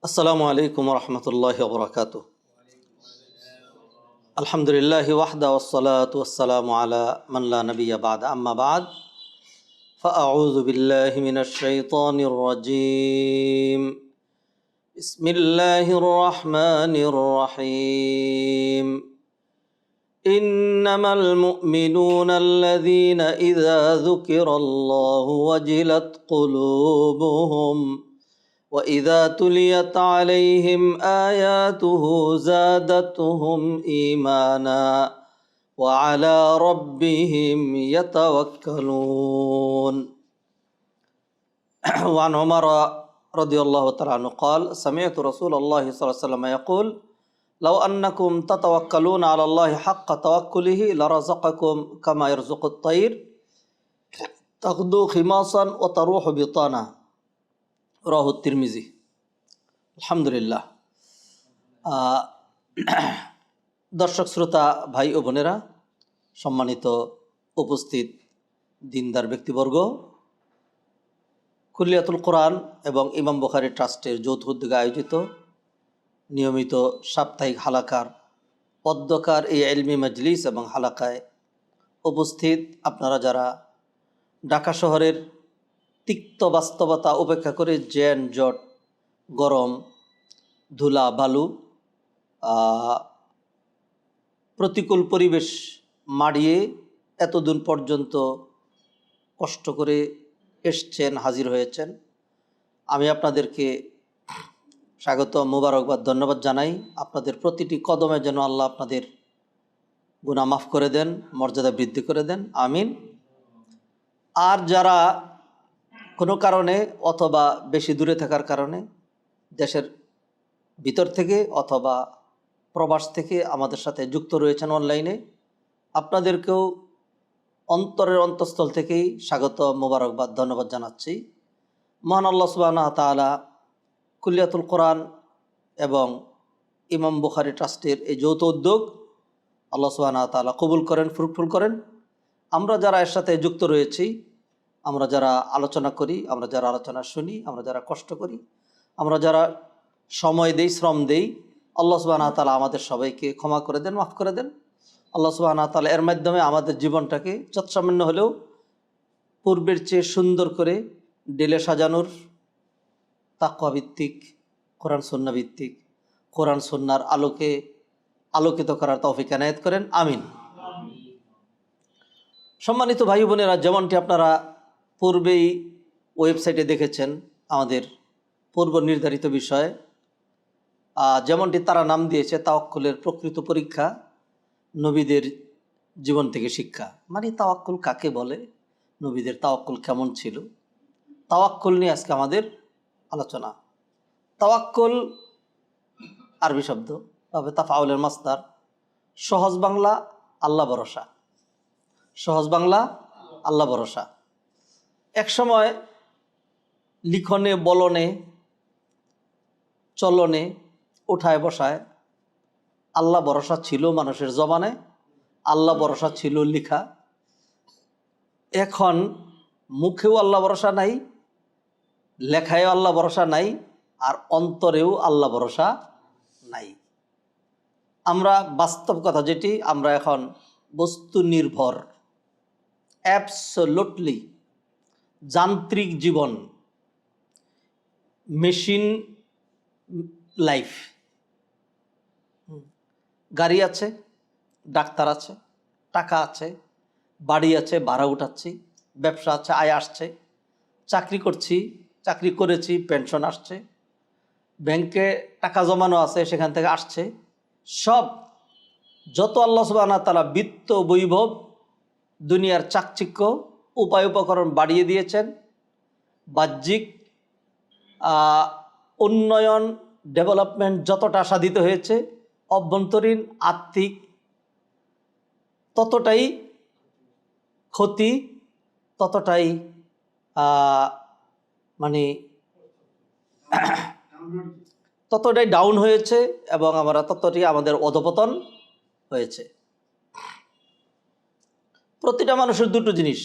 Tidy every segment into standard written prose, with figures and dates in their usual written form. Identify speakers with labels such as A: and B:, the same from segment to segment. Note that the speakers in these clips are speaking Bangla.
A: আসসালামু আলাইকুম রহমতুল্লাহি ওবরাকাতুহ। আলহামদুলিল্লাহি ওয়াহদা ওয়াসসালাতু ওয়াসসালামু আলা মান লা নাবিয়্যা বা'দা আম্মা বা'দ ফাআউযু বিল্লাহি মিনাশ শাইতানির রাজীম। বিসমিল্লাহির রহমানির রহিম। ইন্নামাল মুমিনুনা আল্লাযীনা ইযা যুকিরাল্লাহু ওয়াজিলাত কুলুবুহুম وَإِذَا تُلِيَتْ عَلَيْهِمْ آيَاتُهُ زَادَتْهُمْ إِيمَانًا وَعَلَى رَبِّهِمْ يَتَوَكَّلُونَ. وعن عمر رضي الله تعالى عنه قال سمعت رسول الله صلى الله عليه وسلم يقول لو أنكم تتوكلون على الله حق توكله لرزقكم كما يرزق الطير تغدو خماصا وتروح بطانا. রাহু তিরমিজি। আলহামদুলিল্লাহ। দর্শক শ্রোতা ভাই ও বোনেরা, সম্মানিত উপস্থিত দিনদার ব্যক্তিবর্গ, কুল্লিয়াতুল কোরআন এবং ইমাম বুখারী ট্রাস্টের যৌথ উদ্যোগে আয়োজিত নিয়মিত সাপ্তাহিক হালাকার পদ্মকার এই ইলমি মজলিস এবং হালাকায় উপস্থিত আপনারা যারা ঢাকা শহরের তিক্ত বাস্তবতা উপেক্ষা করে যানজট, গরম, ধুলা বালু, প্রতিকূল পরিবেশ মাড়িয়ে এতদিন পর্যন্ত কষ্ট করে এসছেন, হাজির হয়েছেন, আমি আপনাদেরকে স্বাগত, মোবারকবাদ, ধন্যবাদ জানাই। আপনাদের প্রতিটি কদমে যেন আল্লাহ আপনাদের গুনাহ মাফ করে দেন, মর্যাদা বৃদ্ধি করে দেন, আমিন। আর যারা কোনো কারণে অথবা বেশি দূরে থাকার কারণে দেশের ভিতর থেকে অথবা প্রবাস থেকে আমাদের সাথে যুক্ত রয়েছেন অনলাইনে, আপনাদেরকেও অন্তরের অন্তঃস্থল থেকেই স্বাগত, মোবারকবাদ, ধন্যবাদ জানাচ্ছি। মহান আল্লাহ সুবহানাহু ওয়া তাআলা কুল্লিয়াতুল কোরআন এবং ইমাম বুখারী ট্রাস্টের এই যৌথ উদ্যোগ আল্লাহ সুবহানাহু ওয়া তাআলা কবুল করেন, ফ্রুটফুল করেন। আমরা যারা এর সাথে যুক্ত রয়েছি, আমরা যারা আলোচনা করি, আমরা যারা আলোচনা শুনি, আমরা যারা কষ্ট করি, আমরা যারা সময় দেই, শ্রম দেই, আল্লাহ সুবহানাহু ওয়া তাআলা আমাদের সবাইকে ক্ষমা করে দেন, মাফ করে দেন। আল্লাহ সুবহানাহু ওয়া তাআলা এর মাধ্যমে আমাদের জীবনটাকে যৎসামান্য হলেও পূর্বের চেয়ে সুন্দর করে ঢেলে সাজানোর, তাকওয়া ভিত্তিক, কোরআন সুন্নাহ ভিত্তিক, কোরআন সুন্নাহর আলোকে আলোকিত করার তৌফিক এনায়েত করেন, আমিন। সম্মানিত ভাই বোনেরা, যেমনটি আপনারা পূর্বেই ওয়েবসাইটে দেখেছেন, আমাদের পূর্ব নির্ধারিত বিষয়, যেমনটি তারা নাম দিয়েছে তাওয়াক্কুলের প্রকৃত পরীক্ষা, নবীদের জীবন থেকে শিক্ষা। মানে তাওয়াক্কুল কাকে বলে, নবীদের তাওয়াক্কুল কেমন ছিল, তাওয়াক্কুল নিয়ে আজকে আমাদের আলোচনা। তাওয়াক্কুল আরবি শব্দ, তবে তাফাউলের মাসদার, সহজ বাংলা আল্লাহ ভরসা, সহজ বাংলা আল্লাহ ভরসা। এক সময় লিখনে, বলনে, চলনে, উঠায় বসায় আল্লাহ ভরসা ছিল মানুষের জবানে, আল্লাহ ভরসা ছিল লিখা। এখন মুখেও আল্লাহ ভরসা নাই, লেখায়ও আল্লাহ ভরসা নাই, আর অন্তরেও আল্লাহ ভরসা নাই। আমরা বাস্তব কথা যেটি, আমরা এখন বস্তু নির্ভর, অ্যাবসোলুটলি যান্ত্রিক জীবন, মেশিন লাইফ। গাড়ি আছে, ডাক্তার আছে, টাকা আছে, বাড়ি আছে, ভাড়া উঠাচ্ছি, ব্যবসা আছে, আয় আসছে, চাকরি করছি, চাকরি করেছি, পেনশন আসছে, ব্যাংকে টাকা জমানো আছে, সেখান থেকে আসছে। সব যত আল্লাহ সুবহানাহু ওয়া তাআলা বিত্ত, বৈভব, দুনিয়ার চাকচিক্য, উপায় উপকরণ বাড়িয়ে দিয়েছেন, বাহ্যিক উন্নয়ন, ডেভেলপমেন্ট যতটা সাধিত হয়েছে, অভ্যন্তরীণ আর্থিক ততটাই ক্ষতি, ততটাই মানে ততটাই ডাউন হয়েছে, এবং আমরা ততটাই আমাদের অধপতন হয়েছে। প্রতিটা মানুষের দুটো জিনিস,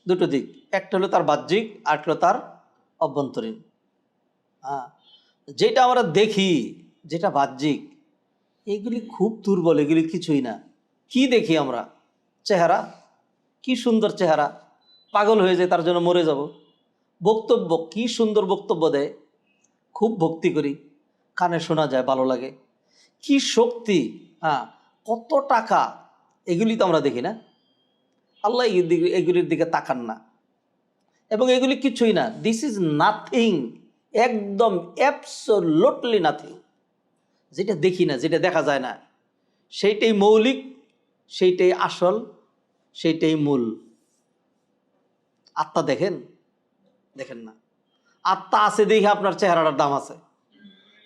A: দুটো দিক, একটা হলো তার বাহ্যিক, আর একটা হলো তার অভ্যন্তরীণ। যেটা আমরা দেখি, যেটা বাহ্যিক, এগুলি খুব দুর্বল, এগুলি কিছুই না। কি দেখি আমরা? চেহারা, কি সুন্দর চেহারা, পাগল হয়ে যায়, তার জন্য মরে যাব। বক্তব্য, কি সুন্দর বক্তব্য দেয়, খুব ভক্তি করি, কানে শোনা যায়, ভালো লাগে। কি শক্তি, হ্যাঁ, কত টাকা, এগুলি তো আমরা দেখি না। আল্লাহ এগুলির দিকে তাকান না, এবং এগুলি কিছুই না। দিস ইজ নাথিং, একদম অ্যাবসোলুটলি নাথিং। যেটা দেখি না, যেটা দেখা যায় না, সেইটাই মৌলিক, সেইটাই আসল, সেইটাই মূল। আত্মা দেখেন? দেখেন না। আত্মা আছে দেখে আপনার চেহারাটার দাম আছে,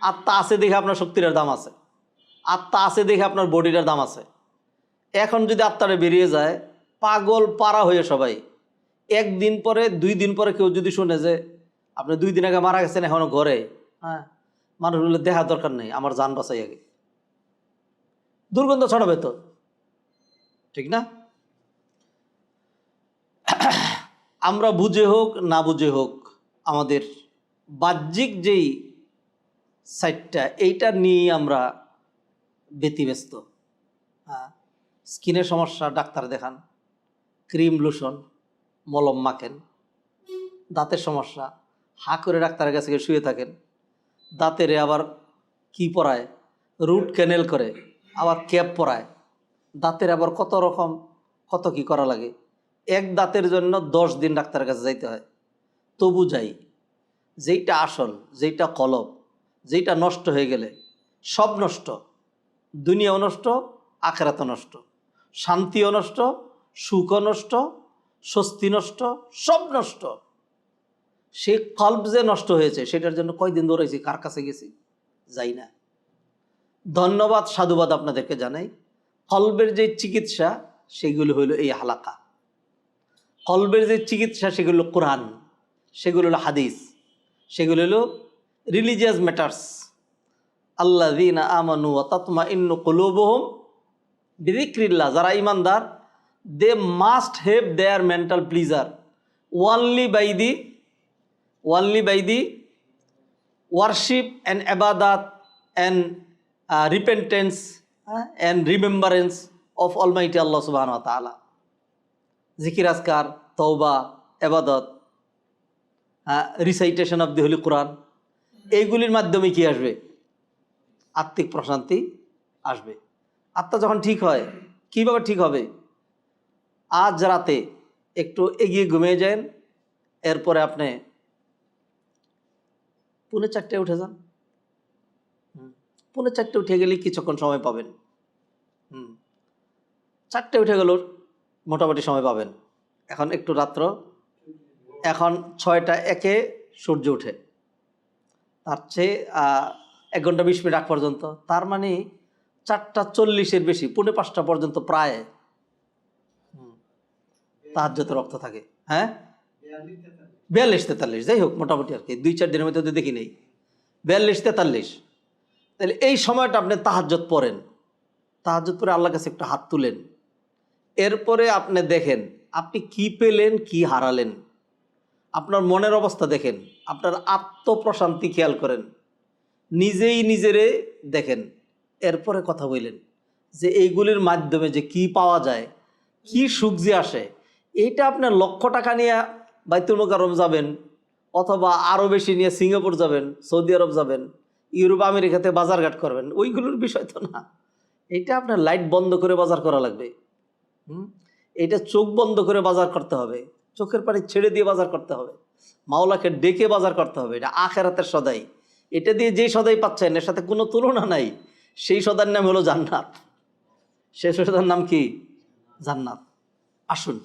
A: আত্মা আছে দেখে আপনার শক্তির দাম আছে, আত্মা আছে দেখে আপনার বডিটার দাম আছে। এখন যদি আত্মাটা বেরিয়ে যায়, পাগল পাড়া হয়ে সবাই, একদিন পরে 2 দিন পরে কেউ যদি শুনে যে আপনি 2 দিন আগে মারা গেছেন এখনো ঘরে, হ্যাঁ, মানুষ বলে দেখা দরকার নেই, আমার জান বাঁচাই আগে। দুর্গন্ধ ছড়াবে তো, ঠিক না? আমরা বুঝে হোক না বুঝে হোক, আমাদের বাহ্যিক যেই সাইডটা, এইটা নিয়ে আমরা ব্যতিব্যস্ত। হ্যাঁ, স্কিনের সমস্যা, ডাক্তার দেখান, ক্রিম লোশন মলম মাখেন। দাঁতের সমস্যা, হা করে ডাক্তারের কাছে গিয়ে শুয়ে থাকেন। দাঁতেরে আবার কি পরায়, রুট ক্যানেল করে, আবার ক্যাপ পরায়। দাঁতের আবার কত রকম, কত কি করা লাগে। এক দাঁতের জন্য 10 দিন ডাক্তারের কাছে যাইতে হয়। তবু যাই। যেইটা আসল, যেইটা কলব, যেইটা নষ্ট হয়ে গেলে সব নষ্ট, দুনিয়াও নষ্ট, আখিরাতও নষ্ট, শান্তিও নষ্ট, সুখও নষ্ট, স্বস্তি নষ্ট, সব নষ্ট। সে কলব যে নষ্ট হয়েছে, সেটার জন্য কয়দিন দৌড়াইছি, কার কাছে গেছি, যাই না। ধন্যবাদ, সাধুবাদ আপনাদেরকে জানাই। কলবের যে চিকিৎসা, সেগুলো হলো এই হালাকা। কলবের যে চিকিৎসা, সেগুলো কোরআন, সেগুলো হলো হাদিস, সেগুলো হলো রিলিজিয়াস ম্যাটার্স। আল্লাযীনা আমানু ওয়া তাতমাইন্নু কুলুবুহুম বিযিকরিল্লাহ। যারা ইমানদার, they must have their mental pleasure only by the worship and ibadat and repentance and remembrance of Almighty Allah subhanahu wa ta'ala. জিকির, আজকার, তওবা, ইবাদত, রিসাইটেশন অফ দি হোলি কোরআন, এইগুলির মাধ্যমে কি আসবে? আত্মিক প্রশান্তি আসবে। আত্মা যখন ঠিক হয়, কীভাবে ঠিক হবে? আজ রাতে একটু এগিয়ে ঘুমিয়ে যান, এরপরে আপনি 3:45 উঠে যান। 3:45 উঠে গেলে কিছুক্ষণ সময় পাবেন। 4টে উঠে গেল, মোটামুটি সময় পাবেন। এখন একটু রাত্র, এখন 6:01 সূর্য উঠে, তার চেয়ে 1 ঘন্টা 20 মিনিট আগ পর্যন্ত, তার মানে 4:40 বেশি, 4:45 পর্যন্ত প্রায় তাহাজ্জুদের রক্ত থাকে। হ্যাঁ, 42-43, যাই হোক, মোটামুটি আর কি, 2-4 দিনের মধ্যে তো দেখি নেই, 42-43। তাহলে এই সময়টা আপনি তাহাজ্জুদ পড়েন, তাহাজ্জুদ পড়ে আল্লাহর কাছে একটু হাত তুলেন। এরপরে আপনি দেখেন আপনি কি পেলেন, কি হারালেন। আপনার মনের অবস্থা দেখেন, আপনার আত্মপ্রশান্তি খেয়াল করেন, নিজেই নিজেরে দেখেন। এরপরে কথা বললেন যে এইগুলির মাধ্যমে যে কি পাওয়া যায়, কি সুখ যে আসে, এইটা আপনার লক্ষ টাকা নিয়ে বাইতুল মুকাররম যাবেন, অথবা আরও বেশি নিয়ে সিঙ্গাপুর যাবেন, সৌদি আরব যাবেন, ইউরোপ আমেরিকাতে বাজারঘাট করবেন, ওইগুলোর বিষয় তো না। এটা আপনার লাইট বন্ধ করে বাজার করা লাগবে। এটা চোখ বন্ধ করে বাজার করতে হবে, চোখের পানি ছেড়ে দিয়ে বাজার করতে হবে, মাওলাকে ডেকে বাজার করতে হবে। এটা আখিরাতের সদাই। এটা দিয়ে যেই সদাই পাচ্ছেন, এর সাথে কোনো তুলনা নাই। সেই সদার নাম হলো জান্নাত। সেই সদার নাম কি? জান্নাত। আসুন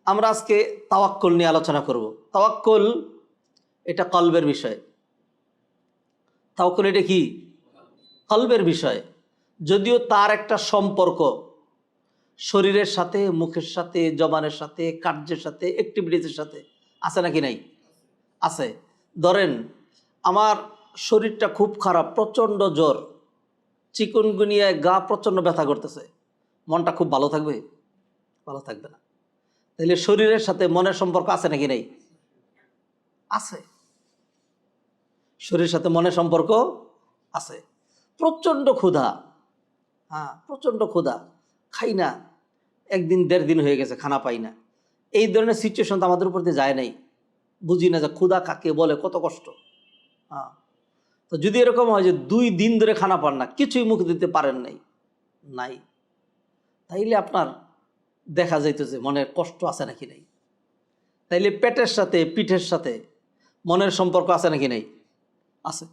A: আমরা আজকে তাওয়াক্কুল নিয়ে আলোচনা করব। তাওয়াক্কুল এটা কলবের বিষয়। তাওয়াক্কুল এটা কি? কলবের বিষয়। যদিও তার একটা সম্পর্ক শরীরের সাথে, মুখের সাথে, জবানের সাথে, কার্যের সাথে, অ্যাক্টিভিটিসের সাথে আছে নাকি নাই? আছে। ধরেন আমার শরীরটা খুব খারাপ, প্রচণ্ড জ্বর, চিকুনগুনিয়ায় গা প্রচণ্ড ব্যথা করতেছে, মনটা খুব ভালো থাকবে? ভালো থাকবে না। তাহলে শরীরের সাথে মনের সম্পর্ক আছে নাকি নাই? আছে। শরীরের সাথে মনের সম্পর্ক আছে। প্রচণ্ড ক্ষুধা, হ্যাঁ প্রচণ্ড ক্ষুধা, খাই না, একদিন দেড় দিন হয়ে গেছে খানা পাই না, এই ধরনের সিচুয়েশন তো আমাদের উপর দিয়ে যায় নাই, বুঝি না যে ক্ষুধা কাকে বলে, কত কষ্ট। হ্যাঁ, তো যদি এরকম হয় যে 2 দিন ধরে খানা পান না, কিছুই মুখে দিতে পারেন নাই, তাইলে আপনার দেখা যাইত যে মনের কষ্ট আছে নাকি নাই। তাইলে পেটের সাথে পিঠের সাথে মনের সম্পর্ক আছে নাকি নাই? আছে।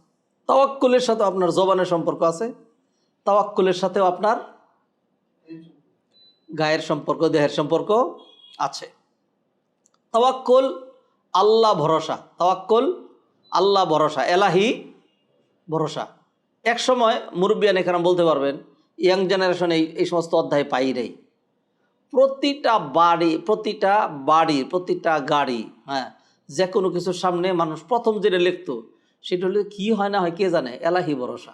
A: তাওয়াক্কুলের সাথে আপনার জবানের সম্পর্ক আছে, তাওয়াক্কুলের সাথেও আপনার গায়ের সম্পর্ক, দেহের সম্পর্ক আছে। তাওয়াক্কুল আল্লাহ ভরসা, তাওয়াক্কুল আল্লাহ ভরসা, এলাহি ভরসা। এক সময় মুরব্বিয়ান এখানে বলতে পারবেন, ইয়াং জেনারেশন এই সমস্ত অধ্যায় পাই নেই। প্রতিটা গাড়ি, হ্যাঁ, যে কোনো কিছুর সামনে মানুষ প্রথম যেটা লিখতো সেটা হলে কি হয় না হয় কে জানে, এলাহি ভরসা।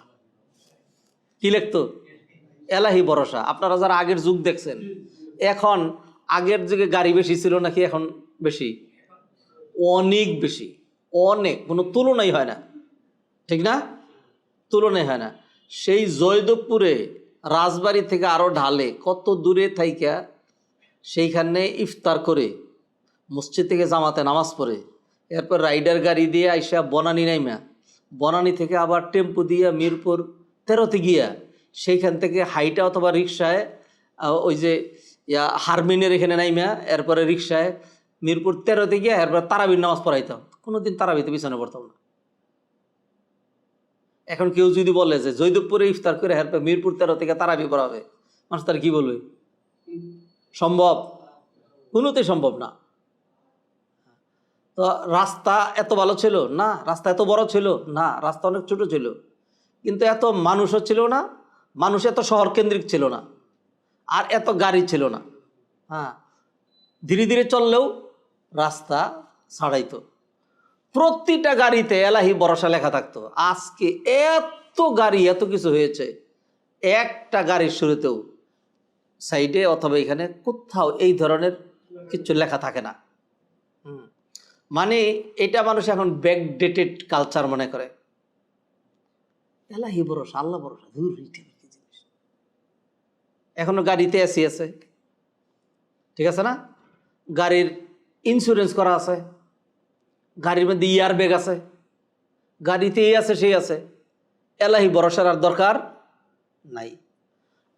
A: কি লিখতো? এলাহি ভরসা। আপনারা যারা আগের যুগ দেখছেন, এখন আগের যুগে গাড়ি বেশি ছিল নাকি এখন বেশি? অনেক বেশি, অনেক, কোনো তুলনাই হয় না, ঠিক না? তুলনাই হয় না। সেই জয়দেবপুরে রাজবাড়ি থেকে আরও ঢালে কত দূরে থাইকা সেইখানে ইফতার করে মসজিদ থেকে জামাতে নামাজ পড়ে, এরপর রাইডার গাড়ি দিয়ে আইসা বনানী নাইমা, বনানী থেকে আবার টেম্পু দিয়ে মিরপুর 13তে গিয়া সেইখান থেকে হাইটা অথবা রিক্সায় ওই যে হারমিনের এখানে নাইমা, এরপরে রিক্সায় মিরপুর 13তে গিয়া এরপর তারাবির নামাজ পড়াইতাম। কোনোদিন তারাবিতে পিছনে পড়তাম না। এখন কেউ যদি বলে যে জয়দেবপুরে ইফতার করে এরপর মিরপুর 13 থেকে তারাবি পড়াবে, মানুষ তার কি বলবে? সম্ভব? কোনোতে সম্ভব না। তো রাস্তা এত ভালো ছিল না, রাস্তা এত বড় ছিল না, রাস্তা অনেক ছোট ছিল, কিন্তু এত মানুষও ছিল না, মানুষ এত শহর কেন্দ্রিক ছিল না, আর এত গাড়ি ছিল না। হ্যাঁ, ধীরে ধীরে চললেও রাস্তা ছাড়াইতো। প্রতিটা গাড়িতে এলাহি ভরসা লেখা থাকতো। আজকে এত গাড়ি, এত কিছু হয়েছে, একটা গাড়ির শুরুতেও সাইডে অথবা এখানে কোথাও এই ধরনের কিছু লেখা থাকে না। মানে এটা মানুষ এখন ব্যাকডেটেড কালচার মনে করে। এলাহি ভরসা, আল্লাহ ভরসা, দূর কি জিনিস। এখনো গাড়িতে এসি আছে, ঠিক আছে না? গাড়ির ইন্স্যুরেন্স করা আছে, গাড়ির মধ্যে ইয়ার ব্যাগ আছে, গাড়িতে এই আছে সেই আছে। এলাহি ভরসার আর দরকার নাই।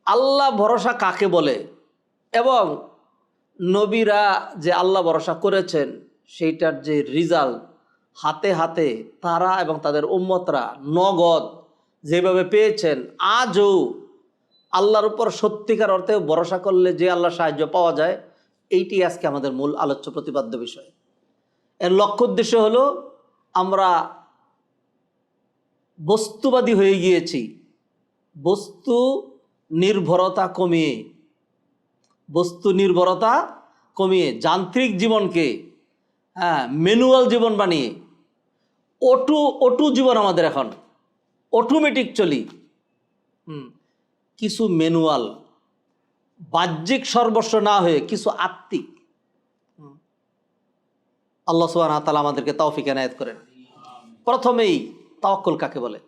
A: আল্লাহ ভরসা কাকে বলে এবং নবীরা যে আল্লাহ ভরসা করেছেন সেইটার যে রিজাল্ট হাতে হাতে তারা এবং তাদের উম্মতরা নগদ যেভাবে পেয়েছেন, আজও আল্লাহর উপর সত্যিকার অর্থে ভরসা করলে যে আল্লাহ সাহায্য পাওয়া যায়, এইটি আজকে আমাদের মূল আলোচ্য প্রতিপাদ্য বিষয়। এর লক্ষ্য উদ্দেশ্য হলো আমরা বস্তুবাদী হয়ে গিয়েছি। বস্তু নির্ভরতা কমিয়ে যান্ত্রিক জীবনকে ম্যানুয়াল জীবন বানিয়ে অটু জীবন আমাদের এখন অটোমেটিক চলি। কিছু ম্যানুয়াল, বাহ্যিক সর্বস্ব না হয়ে কিছু আত্মিক। আল্লাহ সুবহানাহু ওয়া তাআলা আমাদেরকে তৌফিক এনায়েত করেন। প্রথমেই তাওয়াক্কুল কাকে বলে,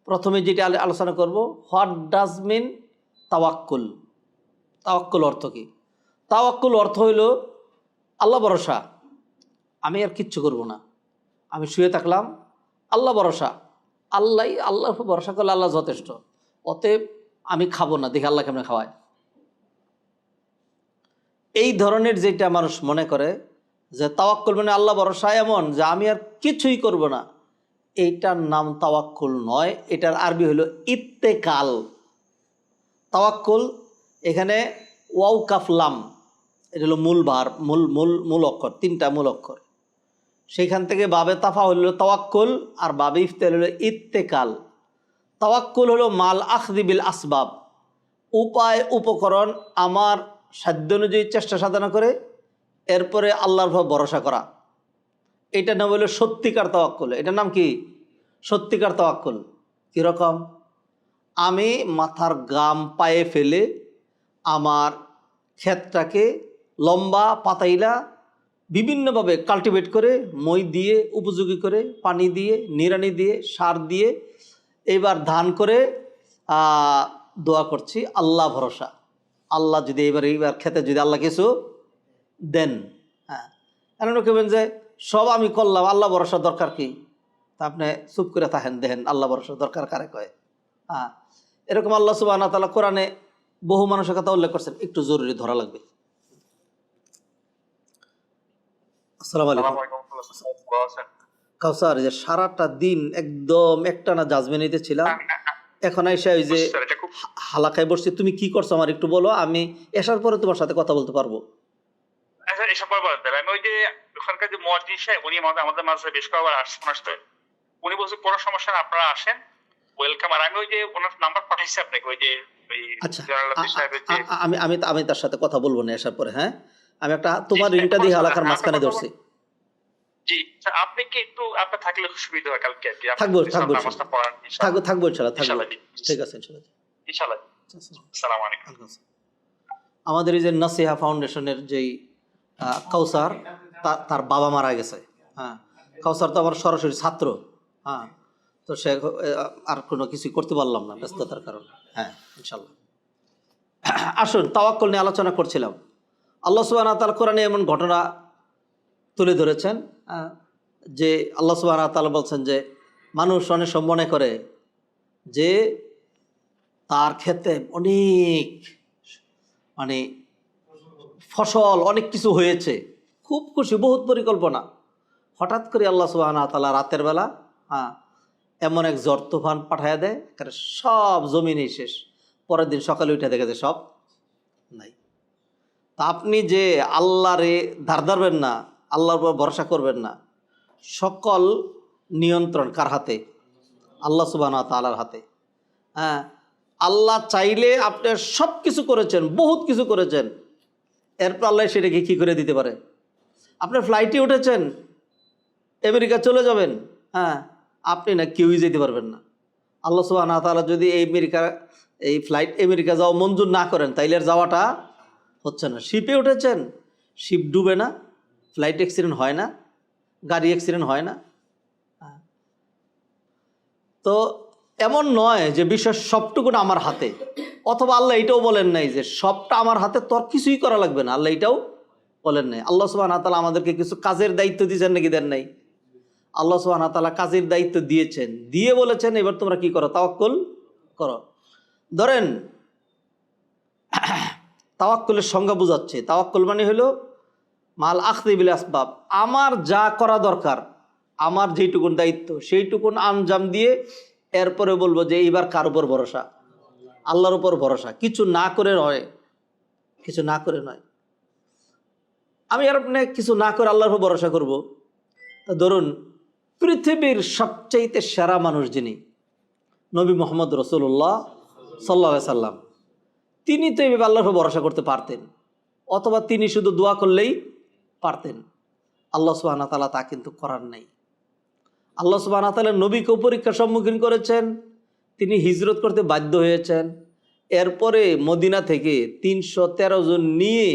A: প্রথমে যেটা আলোচনা করব, হোয়াট ডাজ মিন তাওয়াক্কুল। তাওয়াক্কুল অর্থ কি? তাওয়াক্কুল অর্থ হইল আল্লাহ ভরসা, আমি আর কিচ্ছু করব না, আমি শুয়ে থাকলাম, আল্লাহ ভরসা, আল্লাহ ভরসা করলে আল্লাহ যথেষ্ট, অতএব আমি খাবো না, দেখি আল্লাহ কেমন খাওয়ায়। এই ধরনের যেটা মানুষ মনে করে যে তাওয়াক্কুল মানে আল্লাহ ভরসা এমন যে আমি আর কিছুই করব না, এইটার নাম তাওয়াক্কুল নয়। এটার আরবি হলো ইত্তেকাল। তাওয়াক্কুল এখানে ওয়াও কাফ লাম, এটা হলো মূল ভার, মূল অক্ষর, 3টা মূল অক্ষর। সেইখান থেকে বাবে তাফা হলো তাওয়াক্কুল, আর বাবে ইফতেল হলো ইত্তেকাল। তাওয়াক্কুল হলো মাল আখদি বিল আসবাব, উপায় উপকরণ আমার সাধ্য অনুযায়ী চেষ্টা সাধনা করে এরপরে আল্লাহর উপর ভরসা করা। এটার নাম হলো সত্যিকার তাওয়াক্কুল। এটার নাম কি? সত্যিকার তাওয়াক্কুল। কীরকম? আমি মাথার গাম পায়ে ফেলে আমার ক্ষেতটাকে লম্বা পাতাইলা বিভিন্নভাবে কাল্টিভেট করে, মই দিয়ে, উপযোগী করে, পানি দিয়ে, নিড়ানি দিয়ে, সার দিয়ে এইবার ধান করে দোয়া করছি আল্লাহ ভরসা। আল্লাহ যদি এইবার খেতে যদি আল্লাহ কিছু দেন। হ্যাঁ, এমন কেবেন যে সব আমি করলাম, আল্লাহ ভরসা দরকার কি? তা আপনি চুপ করে থাকেন, দেখেন আল্লাহ ভরসা দরকার কারে কয়। হ্যাঁ, এরকম আল্লাহ সুবহানাহু ওয়া তাআলা কোরআনে বহু মানুষের কথা উল্লেখ করছেন, একটু জরুরি ধরা লাগবে। আসসালামু আলাইকুম। কাউসার, যে সারাটা দিন একদম একটানা জাজমেনিতে ছিলাম, এখন এসে ওই যে হালাকায় বসছি, তুমি কি করছো আমার একটু বলো, আমি এসার পরে তোমার সাথে কথা বলতে পারবো।
B: আচ্ছা, এসব আমি ওই যে ওখানকার যে মুয়াজ্জিন সাহেব, উনি আমাদের মাঝে বেশ কয়েকবার আসতে, উনি বলছে কোনো সমস্যা না, আপনারা আসেন, ওয়েলকাম। আর আমি ওই যে ওনার নাম্বার পাঠাইছি আপনাকে, ওই যে
A: আচ্ছা, আমি তার সাথে কথা বলবো না এসার পরে। হ্যাঁ, আমি একটা তোমার রিংটা দিয়ে হালাকার মাঝখানে ধরছি।
B: জি, আপনি কি একটু আপনার থাকলে সুবিধা হয় কালকে আর কি।
A: থাকবো ইনশাআল্লাহ, থাকবো। ঠিক আছে ইনশাআল্লাহ।
B: আসসালামু আলাইকুম।
A: আমাদের এই যে নাসিহা ফাউন্ডেশনের যেই কাউসার, তার বাবা মারা গেছে। হ্যাঁ, কাউসার তো আমার সরাসরি ছাত্র। হ্যাঁ, তো সে আর কোনো কিছু করতে পারলাম না ব্যস্ততার কারণে। হ্যাঁ, ইনশাআল্লাহ। আসুন, তাওয়াক্কুল নিয়ে আলোচনা করছিলাম। আল্লাহ সুবহানাহু ওয়া তাআলা কোরআনে এমন ঘটনা তুলে ধরেছেন যে আল্লাহ সুবহানাহু ওয়া তাআলা বলছেন যে মানুষ অনেক সময় মনে করে যে তার ক্ষেতে অনেক ফসল, অনেক কিছু হয়েছে, খুব খুশি, বহুত পরিকল্পনা। হঠাৎ করে আল্লাহ সুবহানাহু ওয়া তাআলা রাতের বেলা এমন এক ঝড় তুফান পাঠায় দেয়, সব জমিনই শেষ। পরের দিন সকালে উঠে দেখে যে সব নাই। তা আপনি যে আল্লাহরে ধার ধারবেন না, আল্লাহর উপর ভরসা করবেন না, সকল নিয়ন্ত্রণ কার হাতে? আল্লাহ সুবহানাহু ওয়া তাআলার হাতে। হ্যাঁ, আল্লাহ চাইলে আপনি সব কিছু করেছেন, বহুত কিছু করেছেন, এরপর আল্লাহ সেটাকে কী করে দিতে পারে? আপনি ফ্লাইটে উঠেছেন, আমেরিকা চলে যাবেন, হ্যাঁ, আপনি না কেউই যেতে পারবেন না। আল্লাহ সুবহানাহু ওয়া তাআলা যদি এই ফ্লাইট আমেরিকা যাওয়া মঞ্জুর না করেন, তাইলে আর যাওয়াটা হচ্ছে না। শিপে উঠেছেন, শিপ ডুবে না, ফ্লাইট অ্যাক্সিডেন্ট হয় না, গাড়ি অ্যাক্সিডেন্ট হয় না। তো এমন নয় যে বিশ্বের সবটুকুন আমার হাতে, অথবা আল্লাহ এটাও বলেন নাই যে সবটা আমার হাতে, তোর কিছুই করা লাগবে না, আল্লাহ এটাও বলেন নাই। আল্লাহ সুবহানাহু ওয়া তাআলা আমাদেরকে কিছু কাজের দায়িত্ব দিয়েছেন নাকি দেন নাই? আল্লাহ সুবহানাহু ওয়া তাআলা কাজের দায়িত্ব দিয়েছেন, দিয়ে বলেছেন এবার তোমরা কি করো? তাওয়াক্কুল করো। ধরেন, তাওয়াক্কুলের সংজ্ঞা বোঝাচ্ছে। তাওয়াক্কুল মানে হলো মাল আখযি বিল আসবাব, আমার যা করা দরকার, আমার যেইটুকুন দায়িত্ব সেইটুকুন আঞ্জাম দিয়ে এরপরে বলবো যে এইবার কার উপর ভরসা? আল্লাহর উপর ভরসা। কিছু না করে নয়। আমি আর আপনি কিছু না করে আল্লাহর উপর ভরসা করব। তা ধরুন, পৃথিবীর সবচাইতে সেরা মানুষ যিনি, নবী মুহাম্মদ রাসূলুল্লাহ সাল্লাল্লাহু আলাইহি সাল্লাম, তিনি তো এইভাবে আল্লাহর উপর ভরসা করতে পারতেন, অথবা তিনি শুধু দোয়া করলেই পারতেন। আল্লাহ সুবহানাহু ওয়া তাআলা তা কিন্তু করার নাই। আল্লাহ সুবহানাহু ওয়া তাআলা নবীকেও পরীক্ষার সম্মুখীন করেছেন, তিনি হিজরত করতে বাধ্য হয়েছেন। এরপরে মদিনা থেকে 313 জন নিয়ে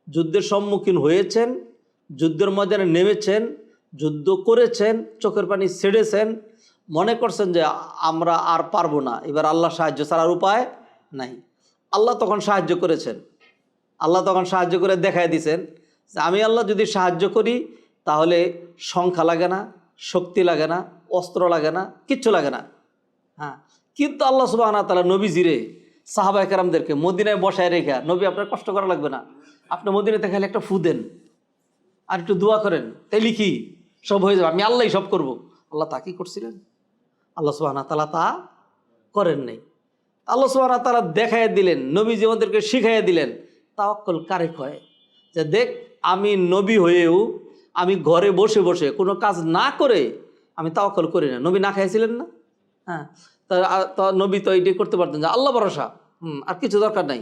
A: যুদ্ধের সম্মুখীন হয়েছেন, যুদ্ধের ময়দানে নেমেছেন, যুদ্ধ করেছেন, চোখের পানি ছেড়েছেন, মনে করছেন যে আমরা আর পারবো না, এবার আল্লাহ সাহায্য ছাড়ার উপায় নাই। আল্লাহ তখন সাহায্য করেছেন। আল্লাহ তখন সাহায্য করে দেখায় দিয়েছেন যে আমি আল্লাহ যদি সাহায্য করি তাহলে সংখ্যা লাগে না, শক্তি লাগে না, অস্ত্র লাগে না, কিচ্ছু লাগে না। হ্যাঁ, কিন্তু আল্লাহ সুবহানাহু ওয়া তাআলা নবীজিরে, সাহাবায়ে কেরামদেরকে মদিনায় বসায় রেখে, নবী আপনার কষ্ট করা লাগবে না, আপনি মদিনাতে খালি একটা ফু দেন আর একটু দোয়া করেন, তাইলে কি সব হয়ে যাবে, আমি আল্লাহই সব করব। আল্লাহ তা কি করছিলেন? আল্লাহ সুবহানাহু ওয়া তাআলা তা করেন নাই। আল্লাহ সুবহানাহু ওয়া তাআলা দেখাইয়া দিলেন, নবীজি আমাদেরকে শিখাইয়া দিলেন তাওয়াক্কুল কারে কয়। যে দেখ, আমি নবী হয়েও আমি ঘরে বসে বসে কোনো কাজ না করে আমি তাওয়াক্কুল করি না। নবী না খাইছিলেন না? হ্যাঁ, তা নবী তো এইটাই করতে পারতেন যে আল্লাহ ভরসা, আর কিছু দরকার নাই।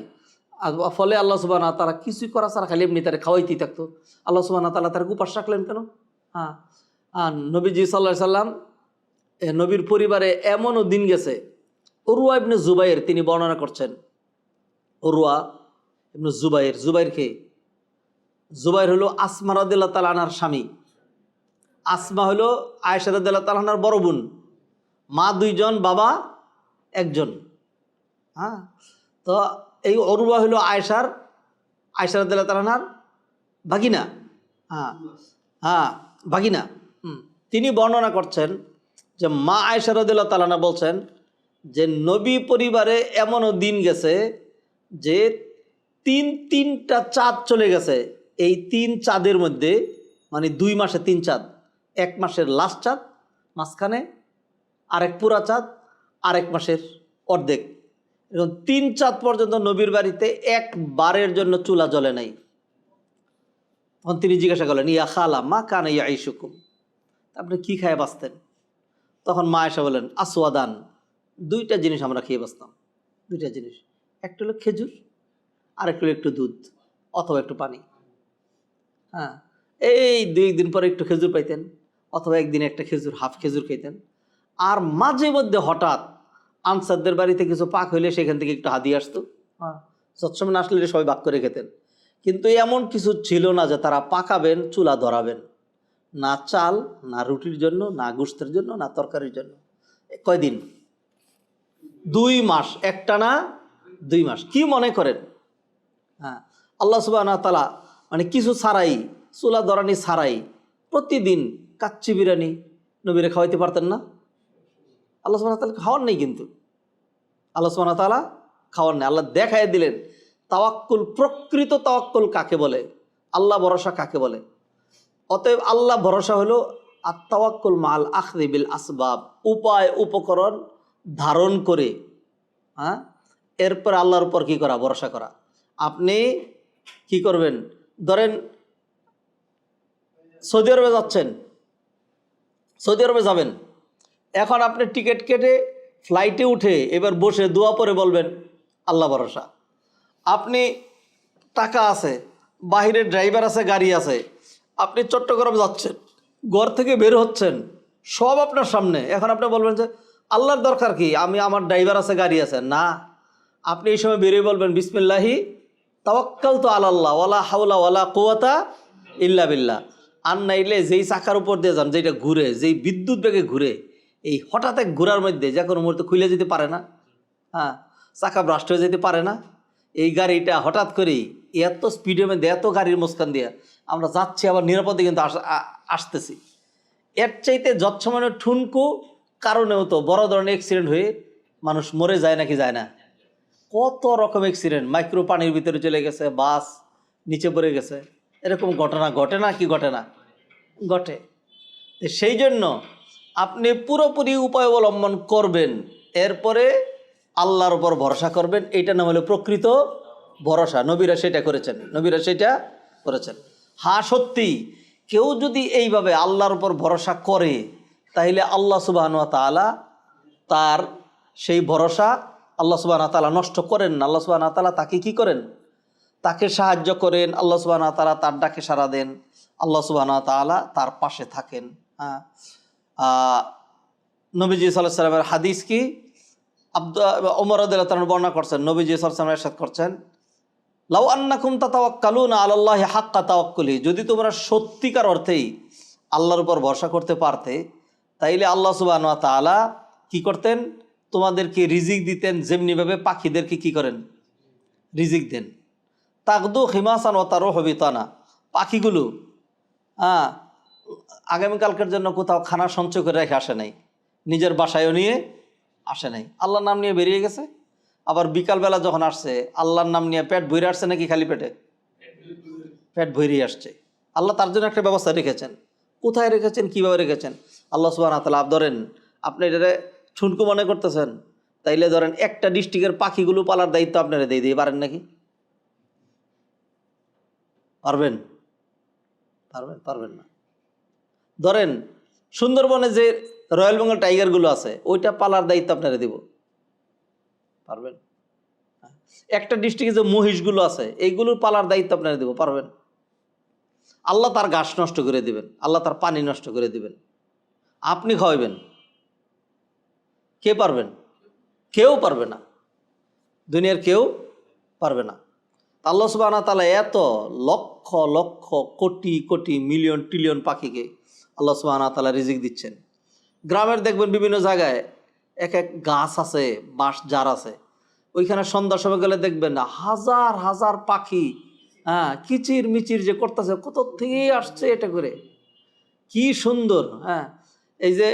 A: আর ফলে আল্লাহ সুবহানাহু ওয়া তাআলা কিছুই করা ছাড়া খালি এমনি তারা খাওয়াইতেই থাকতো। আল্লাহ সুবহানাহু ওয়া তাআলা তার উপাস রাখলেন কেন? হ্যাঁ, নবীজি সাল্লাল্লাহু আলাইহি সাল্লাম, নবীর পরিবারে এমনও দিন গেছে, উরওয়া ইবনে জুবাইর তিনি বর্ণনা করছেন। উরওয়া ইবনে জুবাইর কে? জুবাইর হলো আসমা রাদিয়াল্লাহু তাআলা আনহার স্বামী, আসমা হলো আয়েশা রাদিয়াল্লাহু তাআলা আনহার বড় বোন, মা দুইজন বাবা একজন। হ্যাঁ, তো এই অরুবা হলো আয়েশা রাদিয়াল্লাহু তাআলা আনহার ভাগিনা। হ্যাঁ হ্যাঁ, ভাগিনা। তিনি বর্ণনা করছেন যে মা আয়েশা রাদিয়াল্লাহু তাআলা আনহা বলছেন যে নবী পরিবারে এমনও দিন গেছে যে তিনটা চাঁদ চলে গেছে। এই 3 চাঁদের মধ্যে, মানে 2 মাসে 3 চাঁদ, 1 মাসের লাস্ট চাঁদ মাঝখানে, আরেক পুরা চাঁদ, আরেক মাসের অর্ধেক, এরকম 3 চাঁদ পর্যন্ত নবীর বাড়িতে একবারের জন্য চুলা জ্বলে নাই। তখন তিনি জিজ্ঞাসা করলেন, ইয়া খালা মা কানা ইয়াইশুকুম, আপনি কি খায় বাঁচতেন? তখন মা আয়েশা বলেন, আসওয়াদান, 2টা জিনিস আমরা খেয়ে বাঁচতাম। 2টা জিনিস, একটা হলো খেজুর, আর একটা হলো একটু দুধ অথবা একটু পানি। হ্যাঁ, এই 2 দিন পরে একটু খেজুর পাইতেন, অথবা একদিনে একটা খেজুর, হাফ খেজুর খাইতেন। আর মাঝে মধ্যে হঠাৎ আনসারদের বাড়িতে কিছু পাক হইলে সেখান থেকে একটু হাদিয়া আসতো। হ্যাঁ, সবসময় না আসলে সবাই ভাগ করে খেতেন। কিন্তু এমন কিছু ছিল না যে তারা পাকাবেন, চুলা ধরাবেন, না চাল, না রুটির জন্য, না গোশতের জন্য, না তরকারির জন্য। কয়দিন? 2 মাস, একটানা 2 মাস। কি মনে করেন? হ্যাঁ, আল্লাহ সুবহানাহু ওয়া তাআলা মানে কিছু ছাড়াই, চুলা ধরানি ছাড়াই প্রতিদিন কাচ্চি বিরিয়ানি নবীরে খাওয়াইতে পারতেন না? আল্লাহ সুবহানাহু ওয়া তাআলা খাওয়ার নেই, কিন্তু আল্লাহ সুবহানাহু ওয়া তাআলা খাওয়ার নেই। আল্লাহ দেখায় দিলেন তাওয়াক্কুল, প্রকৃত তাওয়াক্কুল কাকে বলে, আল্লাহ ভরসা কাকে বলে। অতএব আল্লাহ ভরসা হলো আত-তাওয়াক্কুল মাল আখযি বিল আসবাব, উপায় উপকরণ ধারণ করে, হ্যাঁ, এরপর আল্লাহর উপর কি করা? ভরসা করা। আপনি কি করবেন? ধরেন সৌদি আরবে যাচ্ছেন, সৌদি আরবে যাবেন, এখন আপনি টিকিট কেটে ফ্লাইটে উঠে এবার বসে দোয়া পরে বলবেন আল্লাহ ভরসা। আপনি টাকা আছে, বাহিরে ড্রাইভার আছে, গাড়ি আছে, আপনি চট্টগ্রাম যাচ্ছেন, ঘর থেকে বের হচ্ছেন, সব আপনার সামনে, এখন আপনি বলবেন যে আল্লাহর দরকার কি, আমার ড্রাইভার আছে, গাড়ি আছে। না, আপনি এই সময় বেরিয়ে বলবেন বিসমিল্লাহি তাওয়াক্কালতু আলাল্লাহ ওয়ালা হাওলা ওয়ালা কুওয়াতা ইল্লা বিল্লাহ। আর নাইলে যেই চাকার উপর দিয়ে যান, যেটা ঘুরে, যেই বিদ্যুৎ বেগে ঘুরে, এই হঠাৎ এক ঘোরার মধ্যে যে কোনো মুহূর্তে খুলে যেতে পারে না, হ্যাঁ, চাকা ব্রাস্ট হয়ে যেতে পারে না। এই গাড়িটা হঠাৎ করেই এত স্পিডের মধ্যে, এত গাড়ির মুস্কান দিয়ে আমরা যাচ্ছি, আবার নিরাপদে কিন্তু আসতেছি। এর চাইতে যৎসামান্য ঠুনকু কারণেও তো বড় ধরনের অ্যাক্সিডেন্ট হয়ে মানুষ মরে যায় নাকি যায় না? কত রকম অ্যাক্সিডেন্ট, মাইক্রো পানির ভিতরে চলে গেছে, বাস নিচে পড়ে গেছে, এরকম ঘটনা ঘটে না কি? ঘটে না? ঘটে। সেই জন্য আপনি পুরোপুরি উপায় অবলম্বন করবেন, এরপরে আল্লাহর উপর ভরসা করবেন। এইটা নাম হলো প্রকৃত ভরসা। নবীরা সেটা করেছেন, নবীরা সেটা করেছেন। হ্যাঁ, সত্যি কেউ যদি এইভাবে আল্লাহর উপর ভরসা করে, তাহলে আল্লাহ সুবহানাহু ওয়া তাআলা তার সেই ভরসা আল্লাহ সুবহানাহু ওয়া তাআলা নষ্ট করেন না। আল্লাহ সুবহানাহু ওয়া তাআলা তাকে কি করেন? তাকে সাহায্য করেন। আল্লাহ সুবহানাহু ওয়া তাআলা তার ডাকে সাড়া দেন। আল্লাহ সুবহানাহু ওয়া তাআলা তার পাশে থাকেন। হ্যাঁ, নবীজি সাল্লাল্লাহু আলাইহি ওয়াসাল্লামের হাদিস কি? ওমর রাদিয়াল্লাহু তাআলা বর্ণনা করছেন, নবীজি সাল্লাল্লাহু আলাইহি ওয়াসাল্লাম ইরশাদ করছেন, লাউ আন্নাকুম তাতাওয়াক্কালুনা আলাল্লাহি হাক্কা তাওয়াক্কুলি, যদি তোমরা সত্যিকার অর্থেই আল্লাহর উপর ভরসা করতে পারতে, তাইলে আল্লাহ সুবহানাহু ওয়া তাআলা কি করতেন? তোমাদেরকে রিজিক দিতেন, যেমনিভাবে পাখিদেরকে কি করেন? রিজিক দেন। তাকদু খিমাসান ওয়া তারুহু বিতানা, পাখিগুলো আগামীকালকের জন্য কোথাও খানা সঞ্চয় করে রেখে আসে নাই, নিজের বাসায়ও নিয়ে আসে নাই, আল্লাহর নাম নিয়ে বেরিয়ে গেছে। আবার বিকালবেলা যখন আসছে, আল্লাহর নাম নিয়ে পেট ভরে আসছে নাকি খালি পেটে? পেট ভরে আসছে। আল্লাহ তার জন্য একটা ব্যবস্থা রেখেছেন। কোথায় রেখেছেন, কিভাবে রেখেছেন? আল্লাহ সুবহানাহু ওয়া তাআলা, ধরেন আপনি এটা ঠুনকু মনে করতেছেন, তাইলে ধরেন একটা ডিস্ট্রিক্টের পাখিগুলো পালার দায়িত্ব আপনারা দিয়ে দিয়ে পারেন নাকি? পারবেন? পারবেন? পারবেন না। ধরেন সুন্দরবনে যে রয়্যাল বেঙ্গল টাইগারগুলো আছে, ওইটা পালার দায়িত্ব আপনারা দিব? পারবেন? একটা ডিস্ট্রিক্টে যে মহিষগুলো আছে, এইগুলোর পালার দায়িত্ব আপনারা দিব? পারবেন? আল্লাহ তার ঘাস নষ্ট করে দিবেন, আল্লাহ তার পানি নষ্ট করে দিবেন, আপনি খাওয়াবেন। কে পারবেন? কেউ পারবে না, দুনিয়ার কেউ পারবে না। আল্লাহ সুবহানাহু ওয়া তাআলা এত লক্ষ লক্ষ কোটি কোটি মিলিয়ন ট্রিলিয়ন পাখিকে আল্লাহ সুবহানাহু ওয়া তাআলা রিজিক দিচ্ছেন। গ্রামের দেখবেন বিভিন্ন জায়গায় এক এক গাছ আছে, বাঁশ ঝাড় আছে, ওইখানে সন্ধ্যার সময় গেলে দেখবেন না হাজার হাজার পাখি, হ্যাঁ, কিচির মিচির যে করতেছে, কত থেকে আসছে এটা করে, কি সুন্দর। হ্যাঁ, এই যে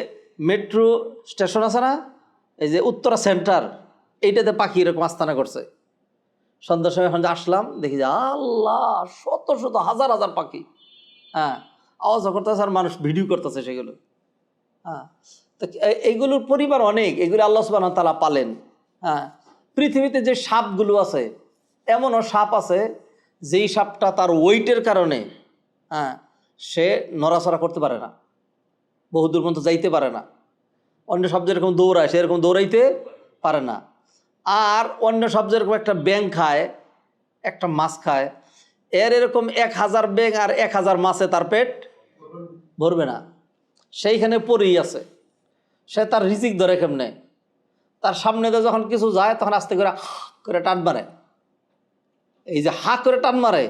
A: মেট্রো স্টেশন আছে না, এই যে উত্তরা সেন্টার, এইটাতে পাখি এরকম আস্তানা করছে। সন্ধ্যার সময় এখন যে আসলাম দেখি যে আল্লাহ, শত শত হাজার হাজার পাখি, হ্যাঁ, আওয়াজ করতেছে আর মানুষ ভিডিও করতেছে সেগুলো। হ্যাঁ, তো এইগুলোর পরিবার অনেক, এগুলো আল্লাহ সুবহানাহু ওয়া তাআলা পালেন। হ্যাঁ, পৃথিবীতে যে সাপগুলো আছে, এমনও সাপ আছে যেই সাপটা তার ওয়েটের কারণে, হ্যাঁ, সে নড়াচড়া করতে পারে না, বহুদূর পর্যন্ত যাইতে পারে না। অন্য সব যেরকম দৌড়ায় সেরকম দৌড়াইতে পারে না। আর অন্য সব যেরকম একটা ব্যাঙ খায়, একটা মাছ খায়, এরকম 1000 ব্যাঙ আর 1000 মাছে তার পেট ভরবে না, সেইখানে পড়েই আছে। সে তার রিজিক ধরে কেমনে? তার সামনে দিয়ে যখন কিছু যায় তখন আস্তে করে করে টান মারে। এই যে হা করে টান মারে,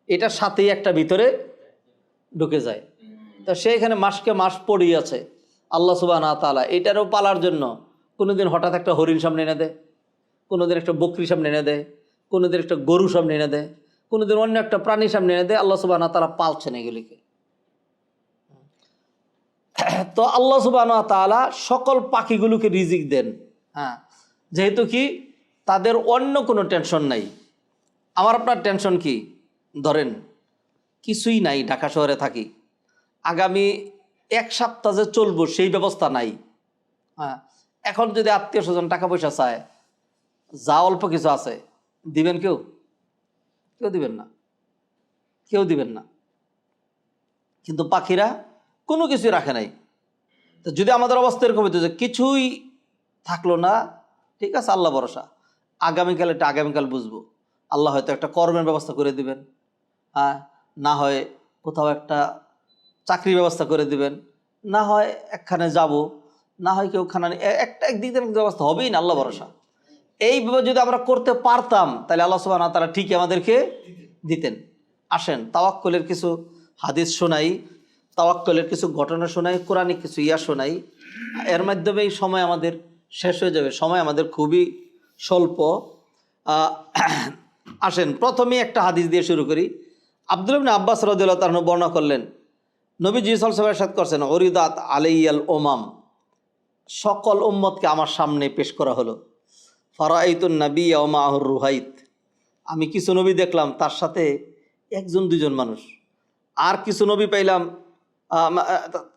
A: এটার সাথেই একটা ভিতরে ঢুকে যায়। তো সেইখানে মাসকে মাস পড়েই আছে। আল্লাহ সুবহানাহু ওয়া তাআলা এটারও পালার জন্য কোনোদিন হঠাৎ একটা হরিণ সামনে এনে দেয়, কোনোদিন একটা বকরি সামনে এনে দেয়, কোনোদিন একটা গরু সামনে এনে দেয়, কোনোদিন অন্য একটা প্রাণী সামনে এনে দেয়। আল্লাহ সুবহানাহু ওয়া তাআলা পালছেন এগুলিকে। তো আল্লাহ সুবহানাহু ওয়া তাআলা সকল পাখিগুলোকে রিজিক দেন। হ্যাঁ, যেহেতু কি তাদের অন্য কোনো টেনশন নাই। আমার আপনার টেনশন কি? ধরেন কিছুই নাই, ঢাকা শহরে থাকি, আগামী 1 সপ্তাহ যে চলবো সেই ব্যবস্থা নাই। হ্যাঁ, এখন যদি আত্মীয় স্বজন টাকা পয়সা চায়, যা অল্প কিছু আছে, দিবেন? কেউ কেউ দিবেন না, কেউ দিবেন না। কিন্তু পাখিরা কোনো কিছুই রাখে নাই। তো যদি আমাদের অবস্থা এরকম হইতো যে কিছুই থাকলো না, ঠিক আছে, আল্লাহ ভরসা, আগামীকাল এটা আগামীকাল বুঝবো। আল্লাহ হয়তো একটা কর্মের ব্যবস্থা করে দিবেন, হ্যাঁ, না হয় কোথাও একটা চাকরির ব্যবস্থা করে দিবেন, না হয় একখানে যাব, না হয় কেউ খানা একটা একদিক দিয়ে ব্যবস্থা হবেই না, আল্লাহ ভরসা। এইভাবে যদি আমরা করতে পারতাম তাহলে আল্লাহ সুবহানাহু ওয়া তাআলা ঠিকই আমাদেরকে দিতেন। আসেন তাওয়াক্কুলের কিছু হাদিস শোনাই, তাওয়াক্কুলের কিছু ঘটনা শোনাই, কোরআনিক কিছু শোনাই। এর মাধ্যমে এই সময় আমাদের শেষ হয়ে যাবে, সময় আমাদের খুবই স্বল্প। আসেন প্রথমেই একটা হাদিস দিয়ে শুরু করি। আব্দুল্লাহ ইবনে আব্বাস রাদিয়াল্লাহু তাআলা বর্ণনা করলেন, নবীজি সাল্লাল্লাহু আলাইহি ওয়াসাল্লাম ইরশাদ করছেন, উরিদাত আলাইয়াল উমাম, সকল উম্মতকে আমার সামনে পেশ করা হলো। ফারাআইতুন নাবিয়্যা ওয়া মাআহুর রুহাইত, আমি কিছু নবী দেখলাম তার সাথে 1 2 মানুষ, আর কিছু নবী পাইলাম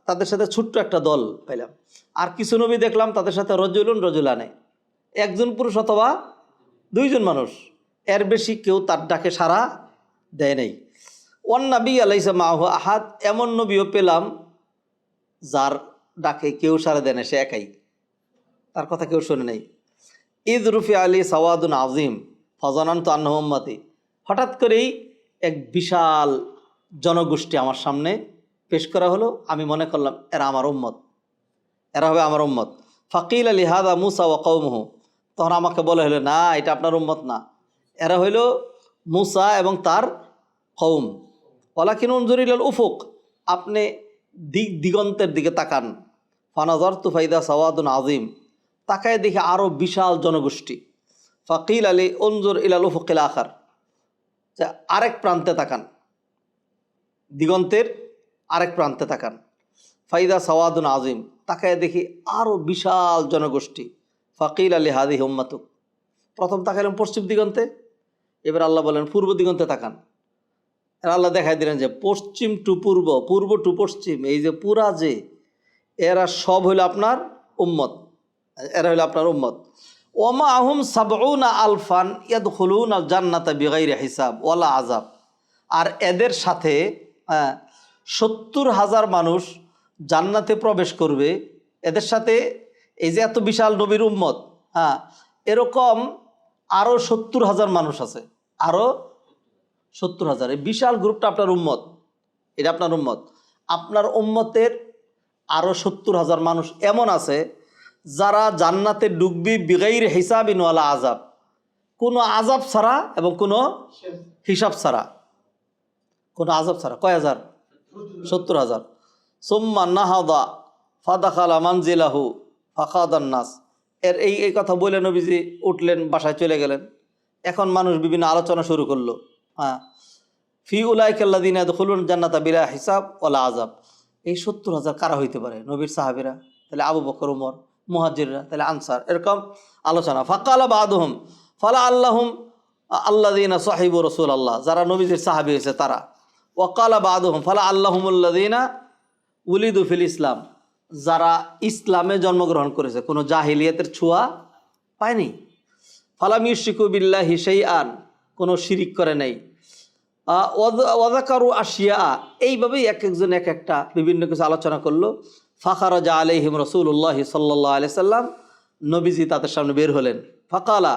A: তাদের সাথে ছোট্ট একটা দল পাইলাম, আর কিছু নবী দেখলাম তাদের সাথে রজুলুন রজুলানে, 1 পুরুষ অথবা 2 মানুষ, এর বেশি কেউ তার ডাকে সাড়া দেয় নাই। ওয়ান নাবী আলাইসা মাহু আহাদ, এমন নবীও পেলাম যার ডাকে কেউ সাড়া দেয় না, সে একাই, তার কথা কেউ শোনে নাই। ঈদ রুফি আলী সাওয়াদুন আজিম ফজানান্ত আন্নাহু উম্মতি, হঠাৎ করেই এক বিশাল জনগোষ্ঠী আমার সামনে পেশ করা হলো। আমি মনে করলাম এরা আমার উম্মত, এরা হবে আমার উম্মত। ফাকিল আলী হাদা মুসা ওয়া কওমুহু, তখন আমাকে বলা হলো না, এটা আপনার উম্মত না, এরা হইল মুসা এবং তার কওম। ওয়ালাকিন উনজুর ইলাল উফুক, আপনি দিগন্তের দিকে তাকান। ফানাজারতু ফাইদা সাওয়াদুন আজিম, তাকায় দেখে আরও বিশাল জনগোষ্ঠী। ফাকিল আলী উনজুর ইলাল উফুকিল আখার, আরেক প্রান্তে তাকান, দিগন্তের আরেক প্রান্তে তাকান। ফাইদা সাওয়াদুন আজিম, তাকায় দেখি আরও বিশাল জনগোষ্ঠী। ফাকিল আলী হাদিহি উম্মাতুক, প্রথম তাকাইলাম পশ্চিম দিগন্তে, এবার আল্লাহ বলেন পূর্ব দিগন্তে তাকান। আর আল্লাহ দেখাই দিলেন যে পশ্চিম টু পূর্ব, পূর্ব টু পশ্চিম, এই যে পুরা যে এরা সব হইল আপনার উম্মত, এরা হইল আপনার উম্মত। ওমা আহুম সাবউনা আলফান ইয়াদখুলুনা আল জান্নাতা বিগাইরি হিসাব ওয়ালা আযাব, আর এদের সাথে 70,000 মানুষ জান্নাতে প্রবেশ করবে। এদের সাথে এই যে এত বিশাল নবীর উম্মত, এরকম আরও 70,000 মানুষ আছে, আরও 70,000, এই বিশাল গ্রুপটা আপনার উম্মত, এটা আপনার উম্মত। আপনার উম্মতের আরও 70,000 মানুষ এমন আছে যারা জান্নাতে ডুববি বিগাইর হিসাবিন ওয়ালা আযাব, কোনো আযাব ছাড়া এবং কোনো হিসাব ছাড়া, কোনো আযাব ছাড়া। কয় হাজার? 70,000। সুম্মা নাহাদা ফাদাখালা মানজিলাহু ফাকাদান নাস। এই কথা বলে নবীজি উঠলেন, বাসায় চলে গেলেন। এখন মানুষ বিভিন্ন আলোচনা শুরু করলো। হ্যাঁ, ফি উলাইকাল্লাযিনা ইয়াদখুলুন জান্নাতা বিলা হিসাব ওয়ালা আযাব। এই 70,000 কারা হইতে পারে? নবীর সাহাবীরা, তাহলে আবু বকর, ওমর, মুহাজিররা, তাহলে আনসার, এরকম আলোচনা। ফাকালা বাদুহুম ফালা আল্লাহুম আল্লাযিনা সাহিবু রাসূলুল্লাহ, যারা নবীজির সাহাবী হয়েছে তারা। ওয়াকালা বাদুহুম ফালা আল্লাহুমুল্লাযিনা উলিদু ফিল ইসলাম, যারা ইসলামে জন্মগ্রহণ করেছে, কোনো জাহিলিয়াতের ছোঁয়া পায়নি। ফালাম ইউশরিকু বিল্লাহি শাইআন, কোনো শিরিক করে নাই। ওয়াযাকারু আশিয়া, এইভাবেই এক একজন এক একটা বিভিন্ন কিছু আলোচনা করলো। ফাখারাজা আলাইহিম রাসূলুল্লাহ সাল্লাল্লাহু আলাইহি সাল্লাম, নবীজি তাদের সামনে বের হলেন। ফাকালা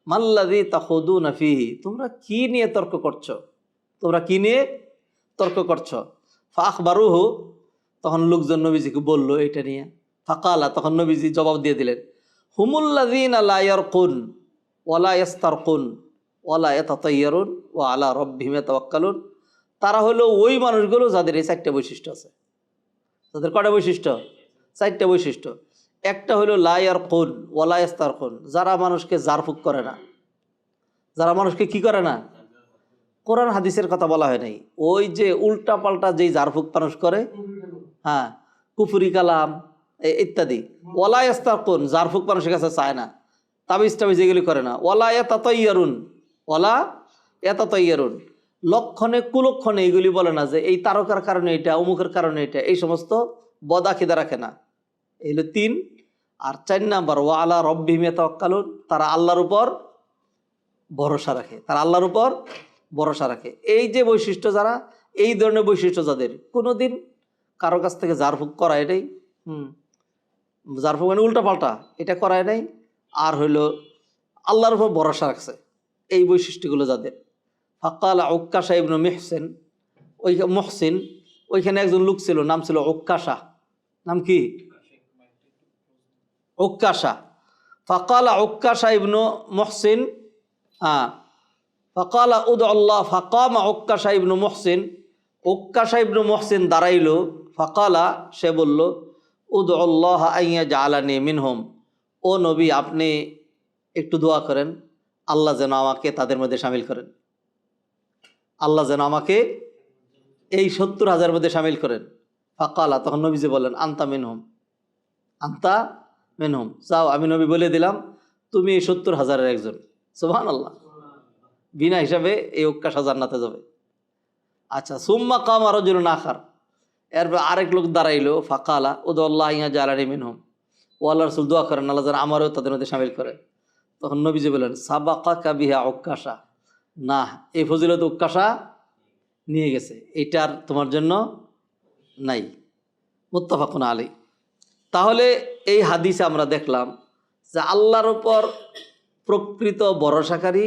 A: মাল্লাযী তাখুদুনা ফীহি, তোমরা কি নিয়ে তর্ক করছো? তোমরা কি নিয়ে তর্ক করছো? ফাখবারুহু, তখন লোকজন নবীজিকে বলল এটা নিয়ে। ফাকালা, তখন নবীজি জবাব দিয়ে দিলেন, হুমুল্লাযীনা লা ইয়ারকুন ওয়ালা ইয়াস্তারকুন ওয়ালা ইয়াতাতায়্যারুন ওয়া আলা রাব্বিহিম ইয়াতাওয়াক্কালুন। তারা হলো ওই মানুষগুলো যাদের এই 4টা বৈশিষ্ট্য আছে। তাদের কয়টা বৈশিষ্ট্য? 4টা বৈশিষ্ট্য। একটা হলো লা ইয়ারকুন ওয়ালা ইয়াস্তারকুন, যারা মানুষকে জারফুক করে না। যারা মানুষকে কি করে না? কোরআন হাদিসের কথা বলা হয় নাই, ওই যে উল্টা পাল্টা যেই জারফুক মানুষ করে, হ্যাঁ, কুফরি কালাম ইত্যাদি। ওয়ালা ইয়াস্তারকুন, জারফুক মানুষের কাছে চায় না, তাবিজ টাবিজ এগুলি করে না। ওয়ালা ইয়াতাতায়্যারুন, ওয়ালা ইয়াতাতায়্যারুন, লক্ষণে কুলক্ষণে এগুলি বলে না যে এই তারকার কারণে এটা, অমুকের কারণে এটা, এই সমস্ত বদাখিদা রাখে না। এই হলো 3। আর 4 নাম্বার, ওয়া আলা রাব্বিহিম ইয়াতাওয়াক্কালুন, তারা আল্লাহর উপর ভরসা রাখে, তারা আল্লাহর উপর ভরসা রাখে। এই যে বৈশিষ্ট্য, যারা এই ধরনের বৈশিষ্ট্য যাদের, কোনোদিন কারো কাছ থেকে জারফুক করায় নাই, জারফুক মানে উল্টা পাল্টা এটা করায় নাই, আর হইল আল্লাহর উপর ভরসা রাখছে, এই বৈশিষ্ট্যগুলো যাদের। ফাকালা উক্কাশা ইবনু মুহসিন, ওইখানে একজন লোক ছিল, নাম ছিল উক্কাশা। নাম কি? উক্কাশা। ফাকালা উক্কাশা ইবনু মুহসিন, ফাকালা উদ আল্লাহ, ফাকামা উক্কাশা ইবনু মুহসিন, উক্কাশা ইবনু মুহসিন দাঁড়াইল। ফাকালা, সে বলল, উদ আল্লাহ আইয়া জালানি মিনহুম, ও নবী আপনি একটু দোয়া করেন, আল্লাহ যেন আমাকে তাদের মধ্যে শামিল করেন, আল্লাহ যেন আমাকে এই 70,000 মধ্যে শামিল করেন। ফাকালা, তখন নবীজি বলেন, আন্তা মিনহুম, আন্তা মিনহুম, যাও আমি নবী বলে দিলাম তুমি এই 70,000-এর একজন। সুবহানাল্লাহ, বিনা হিসাবে এই উক্কাশা জান্নাতে যাবে। আচ্ছা, সুম্মা কামা রাজুলুন আখার, এরপর আরেক লোক দাঁড়াইলো। ফাকালা উদুল্লাহ ইয়া জালানি মিনহুম, ও আল্লাহ রাসূল দোয়া করেন আল্লাহ যেন আমারও তাদের মধ্যে শামিল করে। তখন নবীজি বলেন, সাবাকাকা বিহা উক্কাশা, না, এই ফজিলত উক্কাশা নিয়ে গেছে, এটার তোমার জন্য নাই। মুত্তাফাকুন আলাইহি। তাহলে এই হাদিসে আমরা দেখলাম যে আল্লাহর উপর প্রকৃত ভরসাকারী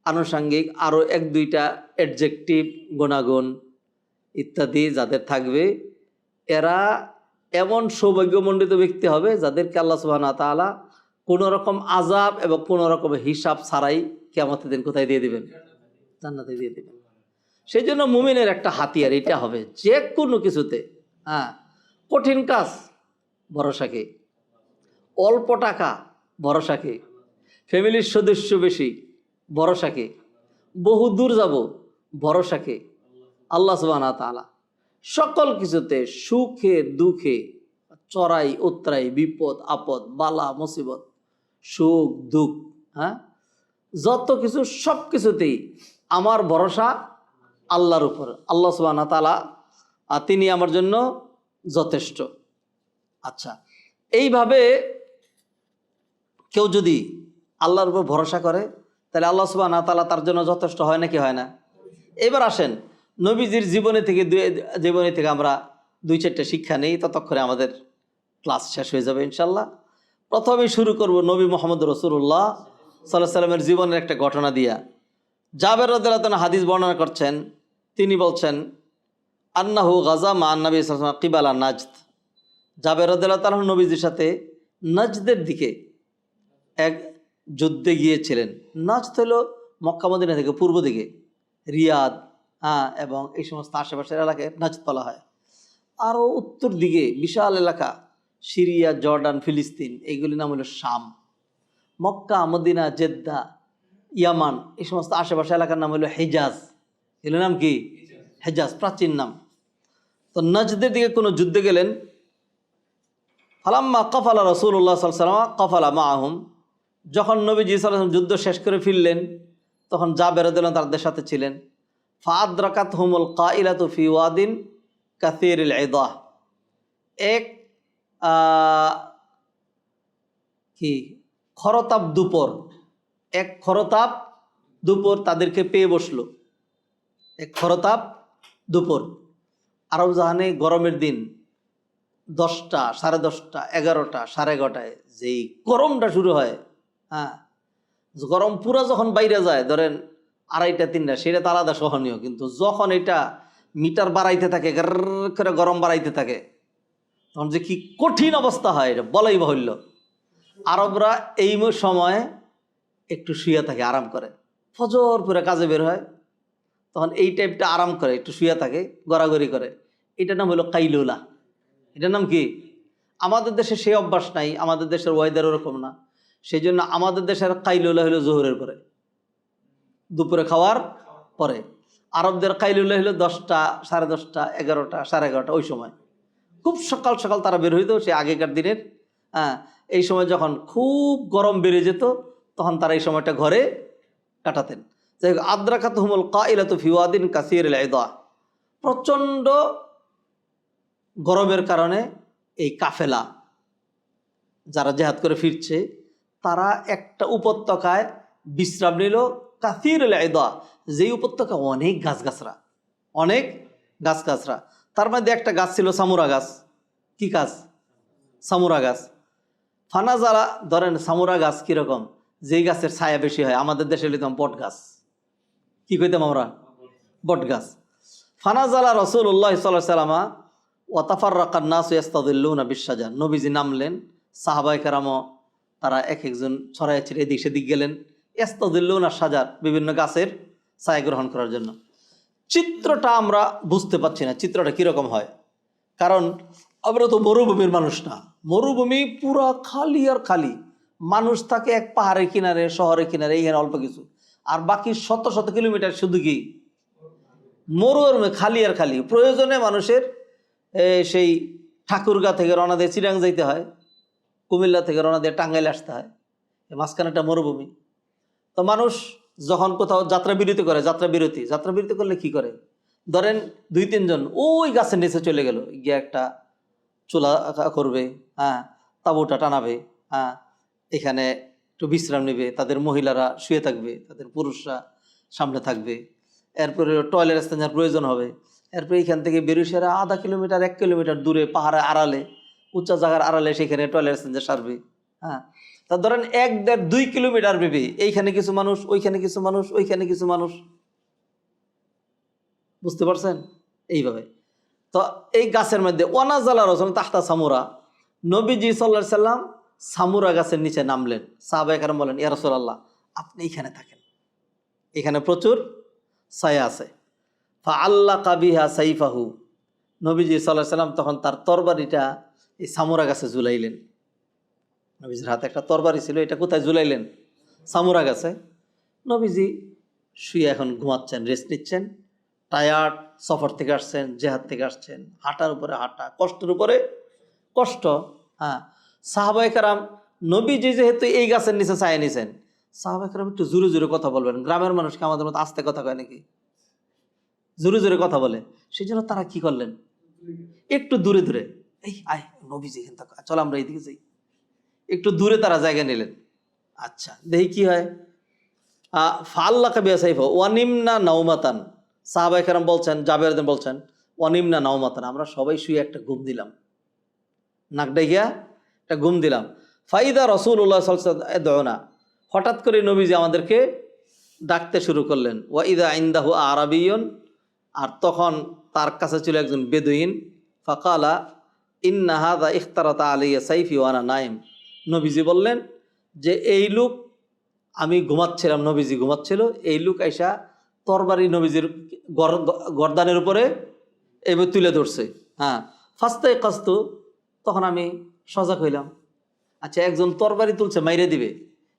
A: আনুষঙ্গিক আরও 1-2টা অ্যাডজেক্টিভ, গুণাগুণ ইত্যাদি যাদের থাকবে, এরা এমন সৌভাগ্যমণ্ডিত ব্যক্তি হবে যাদেরকে আল্লাহ সুবহানাহু ওয়া তাআলা কোনো রকম আযাব এবং কোনো রকম হিসাব ছাড়াই কিয়ামতের দিন কোথায় দিয়ে দিবেন? জান্নাতে দিয়ে দিবেন। সেই জন্য মুমিনের একটা হাতিয়ার এটা হবে, যে কোনো কিছুতে, কঠিন কাজ ভরসাকে, অল্প টাকা ভরসাকে, ফ্যামিলির সদস্য বেশি ভরসাকে, বহু দূর যাব ভরসাকে, আল্লাহ সুবহানাহু ওয়া তাআলা সকল কিছুতে, সুখে দুঃখে, চড়াই উতরাই, বিপদ আপদ, বালা মুসিবত, সুখ দুঃখ, যত কিছু, সব কিছুতেই আমার ভরসা আল্লাহর উপর। আল্লাহ সুবহানাহু ওয়া তাআলা তিনি আমার জন্য যথেষ্ট। আচ্ছা, এইভাবে কেউ যদি আল্লাহর উপর ভরসা করে তাহলে আল্লাহ সুবহানাহু ওয়া তাআলা তার জন্য যথেষ্ট হয় নাকি হয় না? এবার আসেন নবীজির জীবনী থেকে আমরা 2-4টা শিক্ষা নেই, ততক্ষণে আমাদের ক্লাস শেষ হয়ে যাবে ইনশাল্লাহ। প্রথমেই শুরু করব নবী মুহাম্মদ রাসূলুল্লাহ সাল্লাল্লাহু আলাইহি সাল্লামের জীবনের একটা ঘটনা দিয়া। জাবের রাদিয়াল্লাহু তাআলা হাদিস বর্ণনা করছেন, তিনি বলছেন, আন্নাহু গাজা মা নবী সাল্লাল্লাহু আলাইহি ওয়াসাল্লাম কিবালা নাজদ। জাবের রাদিয়াল্লাহু তাআলা নবীজির সাথে নাজদের দিকে যুদ্ধে গিয়েছিলেন। নাজদ হলো মক্কা মদিনা থেকে পূর্ব দিকে রিয়াদ, এবং এই সমস্ত আশেপাশের এলাকায় নাজদ বলা হয়। আরও উত্তর দিকে বিশাল এলাকা সিরিয়া, জর্ডান, ফিলিস্তিন, এইগুলির নাম হলো শাম। মক্কা, মদিনা, জেদ্দা, ইয়ামান, এই সমস্ত আশেপাশে এলাকার নাম হলো হেজাজ। এগুলোর নাম কি? হেজাজ, প্রাচীন নাম। তো নাজদের দিকে কোনো যুদ্ধে গেলেন। ফালাম্মা কাফালা রাসূলুল্লাহ সাল্লাল্লাহু আলাইহি ওয়াসাল্লাম কাফালা মাআহুম, যখন নবীজি সাল্লাল্লাহু আলাইহি ওয়াসাল্লাম যুদ্ধ শেষ করে ফিরলেন, তখন জাবের রাদিয়াল্লাহু তাদের সাথে ছিলেন। ফাআদরাকাতহুমুল কাইলাতু ফি ওয়াদিন কাসীরিল ইদাহ, এক কি খরতাপ দুপুর, এক খরতাপ দুপুর তাদেরকে পেয়ে বসলো। এক খরতাপ দুপুর, আরব জাহানে গরমের দিন 10টা, 10:30, 11টা, 11:30টায় যেই গরমটা শুরু হয়, গরম পুরা যখন বাইরে যায় ধরেন 2:30, 3টা, সেটা তো আলাদা সহনীয়। কিন্তু যখন এটা মিটার বাড়াইতে থাকে, করে গরম বাড়াইতে থাকে, তখন যে কি কঠিন অবস্থা হয় এটা বলাই বাহুল্য। আরবরা এই সময় একটু শুয়ে থাকে, আরাম করে। ফজর পুরো কাজে বের হয়, তখন এই টাইপটা আরাম করে, একটু শুয়ে থাকে, গড়াগড়ি করে। এটার নাম হলো কাইলুলা। এটার নাম কি? আমাদের দেশে সেই অভ্যাস নাই, আমাদের দেশের ওয়েদার ওরকম না। সেই জন্য আমাদের দেশের কাইলুলা হলো জোহরের পরে, দুপুরে খাওয়ার পরে। আরবদের কাইলুলা হলো 10টা, 10:30, 11টা, 11:30, ওই সময় খুব সকাল সকাল তারা বের হইতো। সে আগেকার দিনের এই সময় যখন খুব গরম বেড়ে যেত, তখন তারা এই সময়টা ঘরে কাটাতেন। যাই হোক, আদরাকাতহুমুল কাইলাতু ফি ওয়াদিন কাসীরিল ইদাহ, প্রচণ্ড গরমের কারণে এই কাফেলা যারা জেহাদ করে ফিরছে, তারা একটা উপত্যকায় বিশ্রাম নিল। কাসীরিল ইদাহ, যেই উপত্যকা অনেক গাছগাছরা, অনেক গাছগাছরা। তার মধ্যে একটা গাছ ছিল সামুরা গাছ। কি গাছ? সামুরা গাছ। ফানাজালা, ধরেন সামুরা গাছ কীরকম? যেই গাছের ছায়া বেশি হয়, আমাদের দেশে লিখতাম বট গাছ। কি কইতাম আমরা? বট গাছ। ফানাজালা রাসূলুল্লাহ সাল্লাল্লাহু আলাইহি ওয়াসাল্লাম ওয়া তাফাররাকান নাসু ইস্তাযিল্লুনা বিশ-শাজার, নবীজি নামলেন, সাহাবায়ে কেরামও তারা এক একজন ছড়ায় ছিড়ে এদিক সেদিক গেলেন, ইস্তাযিল্লুনা শাজার, বিভিন্ন গাছের ছায়া গ্রহণ করার জন্য। চিত্রটা আমরা বুঝতে পারছি না, চিত্রটা কীরকম হয়, কারণ আমরা তো মরুভূমির মানুষ না। মরুভূমি পুরা খালি আর খালি, মানুষ থাকে এক পাহাড়ের কিনারে, শহরের কিনারে, এইখানে অল্প কিছু, আর বাকি শত শত কিলোমিটার শুধু কি মরুভূমি, খালি আর খালি। প্রয়োজনে মানুষের সেই ঠাকুরগাঁ থেকে রওনা দিয়ে চিরাং যাইতে হয়, কুমিল্লা থেকে রওনা দিয়ে টাঙ্গাইল আসতে হয়, মাঝখানে একটা মরুভূমি। তো মানুষ যখন কোথাও যাত্রা বিরতি করে, যাত্রা বিরতি করলে কি করে? ধরেন 2-3 জন ওই গাছের নিচে চলে গেল, গিয়ে একটা চুলা করবে, তাঁবুটা টানাবে, এখানে একটু বিশ্রাম নেবে, তাদের মহিলারা শুয়ে থাকবে, তাদের পুরুষরা সামনে থাকবে। এরপরে টয়লেট স্থানের প্রয়োজন হবে। এরপরে এইখান থেকে বেরিয়ে আধা কিলোমিটার, 1 কিলোমিটার দূরে পাহাড়ে আড়ালে, উঁচা জায়গার আড়ালে সেখানে টয়লেট স্থান সারবে। তা ধরেন 1-1.5-2 কিলোমিটার ব্যাপী এইখানে কিছু মানুষ, ওইখানে কিছু মানুষ, ওইখানে কিছু মানুষ, বুঝতে পারছেন? এইভাবে। তো এই গাছের মধ্যে ওয়ানাজালা রাসূল তাহতা সামুরা, নবীজি সাল্লাল্লাহু আলাইহি সাল্লাম সামুরা গাছের নিচে নামলেন। সাহাবায়ে কেরাম বলেন, ইয়া রাসূলুল্লাহ, আপনি এখানে থাকেন, এখানে প্রচুর ছায়া আছে। ফাআল্লাকা বিহা সাইফাহু, নবীজি সাল্লাল্লাহু আলাইহি সাল্লাম তখন তার তরবারিটা এই সামুরা গাছে ঝুলাইলেন। নবীজির হাতে একটা তরবারি ছিল, এটা কোথায় ঝুলাইলেন? সামুরা গাছে। নবীজি শুয়ে এখন ঘুমাচ্ছেন, রেস্ট নিচ্ছেন। টায়ার্ড, সফর থেকে আসছেন, জেহাদ থেকে আসছেন, হাঁটার উপরে হাঁটা, কষ্টের উপরে কষ্ট। সাহাবায়ে কেরাম, নবীজি যেহেতু এই গাছের নিচে ছায়া নিছেন, সাহাবায়ে কেরাম একটু জোরে জোরে কথা বলবেন। গ্রামের মানুষকে আমাদের মতো আস্তে কথা কয় নাকি? জোরে জোরে কথা বলে। সেই জন্য তারা কি করলেন? একটু দূরে দূরে, এই আয় নবীজি এখান থেকে, চল আমরা এইদিকে যাই, একটু দূরে তারা জায়গা নিলেন। আচ্ছা, দেখি কি হয়। ফাআল্লাকা বিহা সাইফাহু ওয়ানিমনা নাওমাতান, সাহাবায়ে কেরাম বলছেন, জাবের বলছেন, অনিমনা নাওমাতান, আমরা সবাই শুয়ে একটা ঘুম দিলাম, নাক ডাইয়া একটা ঘুম দিলাম। ফাইদা রাসূলুল্লাহ সাল্লাল্লাহু আলাইহি ওয়াসাল্লাম ইয়াদউনা, হঠাৎ করে নবীজি আমাদেরকে ডাকতে শুরু করলেন। ওয়া ইদা ইনদাহু আরাবিয়ুন, আর তখন তার কাছে ছিল একজন বেদুইন। ফাকালা ইন্না হাযা ইখতারাতা আলাইয়া সাইফি ওয়া আনা নাইম, নবীজি বললেন যে এই লোক আমি ঘুমাচ্ছিলাম, নবীজি ঘুমাচ্ছিল, এই লোক আইসা তরবারি নবীজির গর্দানের উপরে এইভাবে তুলে ধরছে। হ্যাঁ, ফাস্তায় কাস্তু, তখন আমি সজাগ হইলাম। আচ্ছা, একজন তরবারি তুলছে, মাইরে দিবে,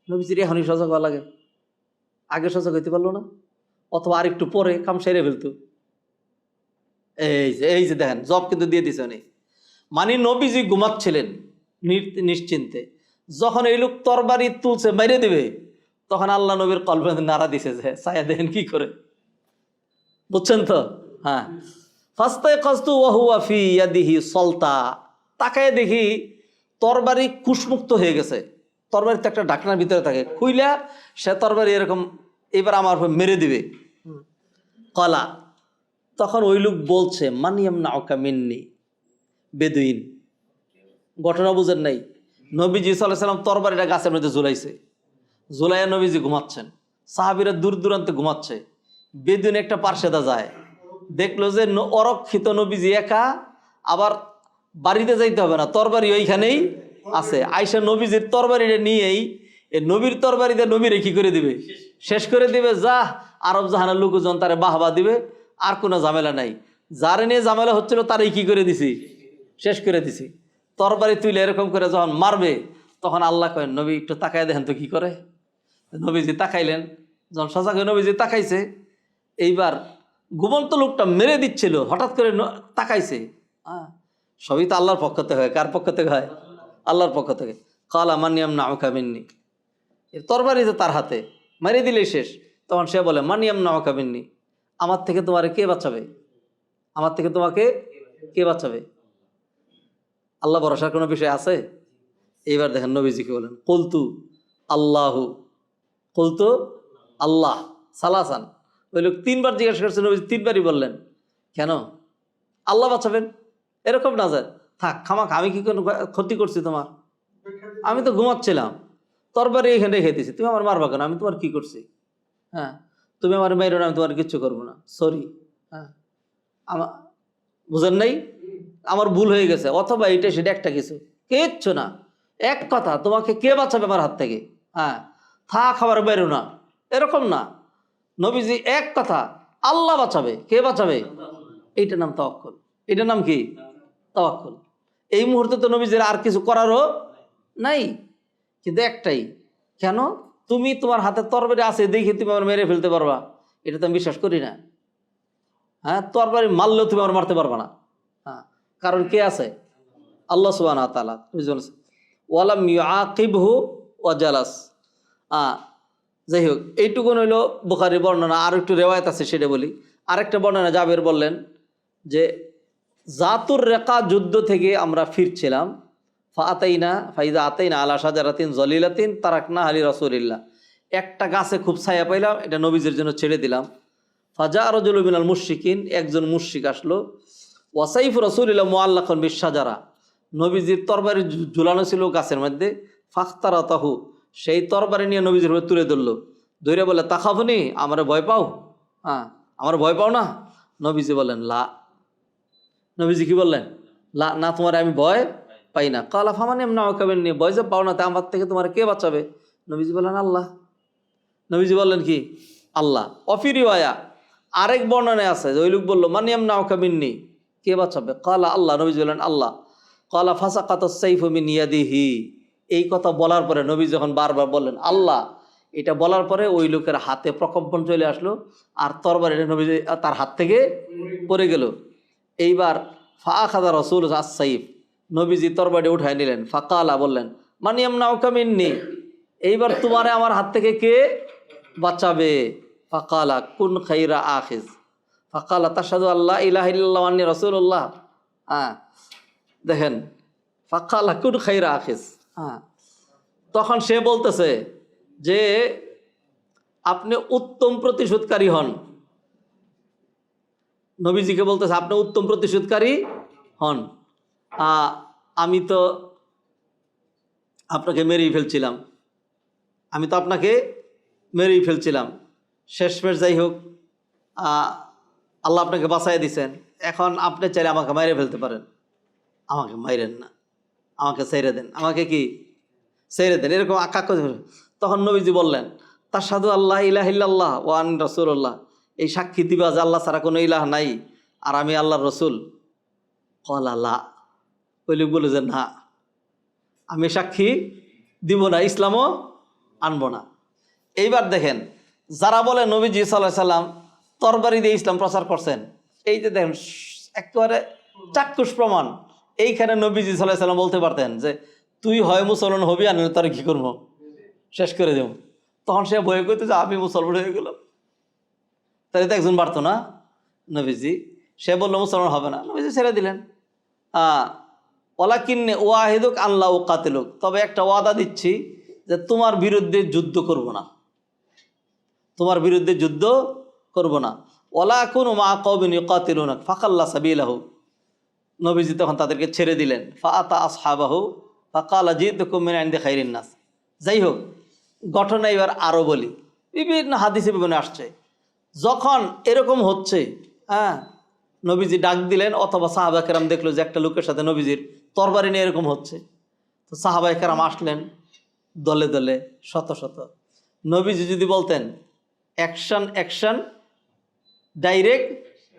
A: নবীজির এখনই সজাগ হওয়া লাগে? আগে সজাগ হইতে পারলো না? অথবা আরেকটু পরে কাম সেরে ফেলতো। এই যে দেখেন, জব কিন্তু দিয়ে দিছে উনি। মানে নবীজি ঘুমাচ্ছিলেন নিশ্চিন্তে, যখন এই লোক তরবারি তুলছে মাইরে দিবে, তখন আল্লাহ নবীর কলবে নাড়া দিছে যে ছায়া দেখেন কি করে, বুঝছেন তো? হ্যাঁ, ফাস্তায় কাস্তু ওয়াহুয়া ফি ইয়াদিহি সলতা, তাকায় দেখি তরবারি কুশমুক্ত হয়ে গেছে। তরবারি তো একটা ঢাকনার ভিতরে থাকে, খুইলা সে তরবারি এরকম এবার আমার মেরে দিবে। কলা, তখন ওই লোক বলছে মানিয়াম না ওকা মিন্নি বেদুইন। ঘটনা বুঝেন নাই? নবীজি সাল্লাল্লাহু আলাইহি সাল্লাম তরবারিটা গাছের মধ্যে ঝুলাইছে, ঝুলাইয়া নবীজি ঘুমাচ্ছেন, সাহাবীরা দূর দূরান্তে ঘুমাচ্ছে। বেদুইন একটা পার্শ্বেদা যায়, দেখলো যে অরক্ষিত নবীজি একা, আবার বাড়িতে যাইতে হবে না, তরবারি ওইখানেই আছে। আয়সা নবীজির তরবারিটা নিয়েই এ নবীর তরবারিতে নবীরে কি করে দিবে? শেষ করে দিবে। যা আরব জাহানের লোকজন তারে বাহবা দিবে, আর কোনো ঝামেলা নাই। যারে নিয়ে ঝামেলা হচ্ছিল তারই কি করে দিছি? শেষ করে দিছি। তরবারি তুলে এরকম করে যখন মারবে, তখন আল্লাহ কয় নবী একটু তাকায় দেখেন তো কি করে। নবীজি তাকাইলেন, যখন সজাগ হয়ে নবীজি তাকাইছে, এইবার ঘুমন্ত লোকটা মেরে দিচ্ছিল, হঠাৎ করে তাকাইছে। সবই তো আল্লাহর পক্ষ থেকে হয়। কার পক্ষ থেকে হয়? আল্লাহর পক্ষ থেকে। কালা মানিয়াম না ওকা মিন্নি, তরবারি যে তার হাতে, মেরে দিলেই শেষ। তখন সে বলে মানিয়াম না ওকা মিন্নি, আমার থেকে তোমারে কে বাঁচাবে? আমার থেকে তোমাকে কে বাঁচাবে? আল্লাহ ভরসার কোনো বিষয় আছে? এইবার দেখেন নবীজিকে বলেন কলতু আল্লাহু, কলতু আল্লাহ সালাসান। ওই লোক তিনবার জিজ্ঞাসা করছে, নবীজি তিনবারই বললেন। কেন? আল্লাহ বাঁচাবেন, এরকম না যায়। থাক, খামাক, আমি কি কোনো ক্ষতি করছি তোমার? আমি তো ঘুমাচ্ছিলাম, তরবারি এখানে রেখে দিয়েছি, তুমি আমার মারবা কেন? আমি তোমার কি করছি? হ্যাঁ, তুমি আমার মেরো না, আমি তোমার কিচ্ছু করবো না, সরি। হ্যাঁ, আমার বুঝেন নাই, আমার ভুল হয়ে গেছে, অথবা এইটা সেটা একটা কিছু, কিচ্ছু না। এক কথা, তোমাকে কে বাঁচাবে আমার হাত থেকে? হ্যাঁ, থাক, আবার বেরো না, এরকম না। নবীজি এক কথা, আল্লাহ বাঁচাবে। কে বাঁচাবে? এইটার নাম তাওয়াক্কুল। এটার নাম কি? তাওয়াক্কুল। এই মুহূর্তে তো নবীজির আর কিছু করারও নাই, কিন্তু একটাই, কেন? তুমি তোমার হাতে তরবারি আছে দেখে তুমি আমার মেরে ফেলতে পারবা, এটা তো আমি বিশ্বাস করি না। হ্যাঁ, তরবারি মারলেও তুমি আমার মারতে পারবা না। হ্যাঁ, কারণ কে আছে? আল্লাহ সুবহানাহু ওয়া তাআলা। ওয়ালাম ইউআকিবহু ওয়া জালাস। যাই হোক, এইটুকুন হইল বুখারীর বর্ণনা। আর একটু রেওয়ায়েত আছে, সেটা বলি। আরেকটা বর্ণনা জাবের বললেন যে জাতুর রেকা যুদ্ধ থেকে আমরা ফিরছিলাম, ফাইদা আতাইনা আলা শাজারাতিন জলিলাতিন তারাকনা আলী রাসূলিল্লাহ, একটা গাছে খুব ছায়া পাইলাম, এটা নবীজির জন্য ছেড়ে দিলাম। ফাজা রাজুলু মিনাল মুশরিকিন, একজন মুশরিক আসলো। ওয়াসাইফ রাসূলিল্লাহ মুআল্লাকুন বিশ-শাজারা, নবীজির তরবারি ঝুলানো ছিল গাছের মধ্যে। ফাখতারাতাহু, সেই তরবারি নিয়ে নবীজির উপরে তুলে ধরলো, ধরে বলে তাখাফুনি, আমার ভয় পাও? হ্যাঁ, আমার ভয় পাও না? নবীজি বললেন লা। নবীজি কি বললেন? লা, না, তোমার আমি ভয় পাই না। কালা ফামান এমনা ওয়াকাবেন নিয়ে, ভয় যে পাও না, তা আমার থেকে তোমার কে বাঁচাবে? নবীজি বললেন আল্লাহ। নবীজি বললেন কি? আল্লাহ। অফিরিওয়া, আরেক বর্ণনায় আছে যে ওই লোক বললো মানিয়াম না ওকাবিননি, কে বাঁচাবে? কালা আল্লাহ। নবীজি বললেন আল্লাহ। কালা ফাসাকাত সাইফু মিন ইয়াদিহি, এই কথা বলার পরে নবী যখন বারবার বললেন আল্লাহ, এটা বলার পরে ওই লোকের হাতে প্রকম্পন চলে আসলো, আর তরবারিটা নবী তার হাত থেকে পড়ে গেল। এইবার ফাখাযা রাসূল আস-সাইফ, নবীজি তরবারি উঠায় নিলেন। ফাকালা, বললেন মানিয়াম না ওকামিননি, এইবার তোমারে আমার হাত থেকে কে বাঁচাবে? ফাকালা কুন খাইরা আখিজ, ফাকালা তাশহাদু আল্লা ইলাহা ইল্লাল্লাহ ওয়া আন্নী রাসূলুল্লাহ। হ্যাঁ, দেখেন, ফাকালা কুন খাইরা আখিজ। হ্যাঁ, তখন সে বলতেছে যে আপনি উত্তম প্রতিশোধকারী হন। নবীজিকে বলতেছে আপনি উত্তম প্রতিশোধকারী হন। আমি তো আপনাকে মেরেই ফেলছিলাম, আমি তো আপনাকে মেরেই ফেলছিলাম। শেষমেশ যাই হোক, আল্লাহ আপনাকে বাঁচাই দিছেন, এখন আপনি চাইলে আমাকে মাইরে ফেলতে পারেন। আমাকে মাইরেন না, আমাকে ছেড়ে দেন, আমাকে কি ছেড়ে দেন, এরকম আকাক্ষ। তখন নবীজি বললেন তাশহাদু আল্লাহ ইলাহা ইল্লাল্লাহ ওয়া আন রাসূলুল্লাহ, এই সাক্ষী দিবা যে আল্লাহ ছাড়া কোনো ইলাহ নাই আর আমি আল্লাহর রসুল? ক্বালা লা, ওই লোক বলে যে না, আমি সাক্ষী দিব না, ইসলামও আনবো না। এইবার দেখেন, যারা বলে নবীজি সাল্লাল্লাহু আলাইহি সাল্লাম তরবারি দিয়ে ইসলাম প্রচার করছেন, এই যে দেখেন একেবারে চাক্ষুষ প্রমাণ। এইখানে নবীজি সাল্লাল্লাহু আলাইহি সাল্লাম বলতে পারতেন যে তুই হয় মুসলমান হবি, আর নইলে তোর কি করবো, শেষ করে দেব। তখন সে ভয়ে করতে যে আমি মুসলমান হয়ে গেলাম, তাহলে তো একজন পারতো না। নবীজি সে বললো মুসলমান হবে না, নবীজি ছেড়ে দিলেন। ওয়ালাকিন্নি ওয়াহিদুক আল্লাহ ও কাতিলুক, তবে একটা ওয়াদা দিচ্ছি যে তোমার বিরুদ্ধে যুদ্ধ করব না, তোমার বিরুদ্ধে যুদ্ধ করব না। ওয়ালা কুনু মা কওমিন ইউকাতিলুনাক ফাখাল্লা সাবিলাহু, নবীজি তখন তাদেরকে ছেড়ে দিলেন। ফাআতা আসহাবাহু ফাকালা জিতুকুম মিন ইনদি খাইরিন নাস। যাই হোক, ঘটনা এবার আরও বলি, বিভিন্ন হাদিসে বিভিন্ন আসছে, যখন এরকম হচ্ছে, নবীজি ডাক দিলেন অথবা সাহাবা কেরাম দেখলো যে একটা লোকের সাথে নবীজির তরবারি নিয়ে এরকম হচ্ছে, তো সাহাবা কেরাম আসলেন দলে দলে শত শত। নবীজি যদি বলতেন অ্যাকশন অ্যাকশন ডাইরেক্ট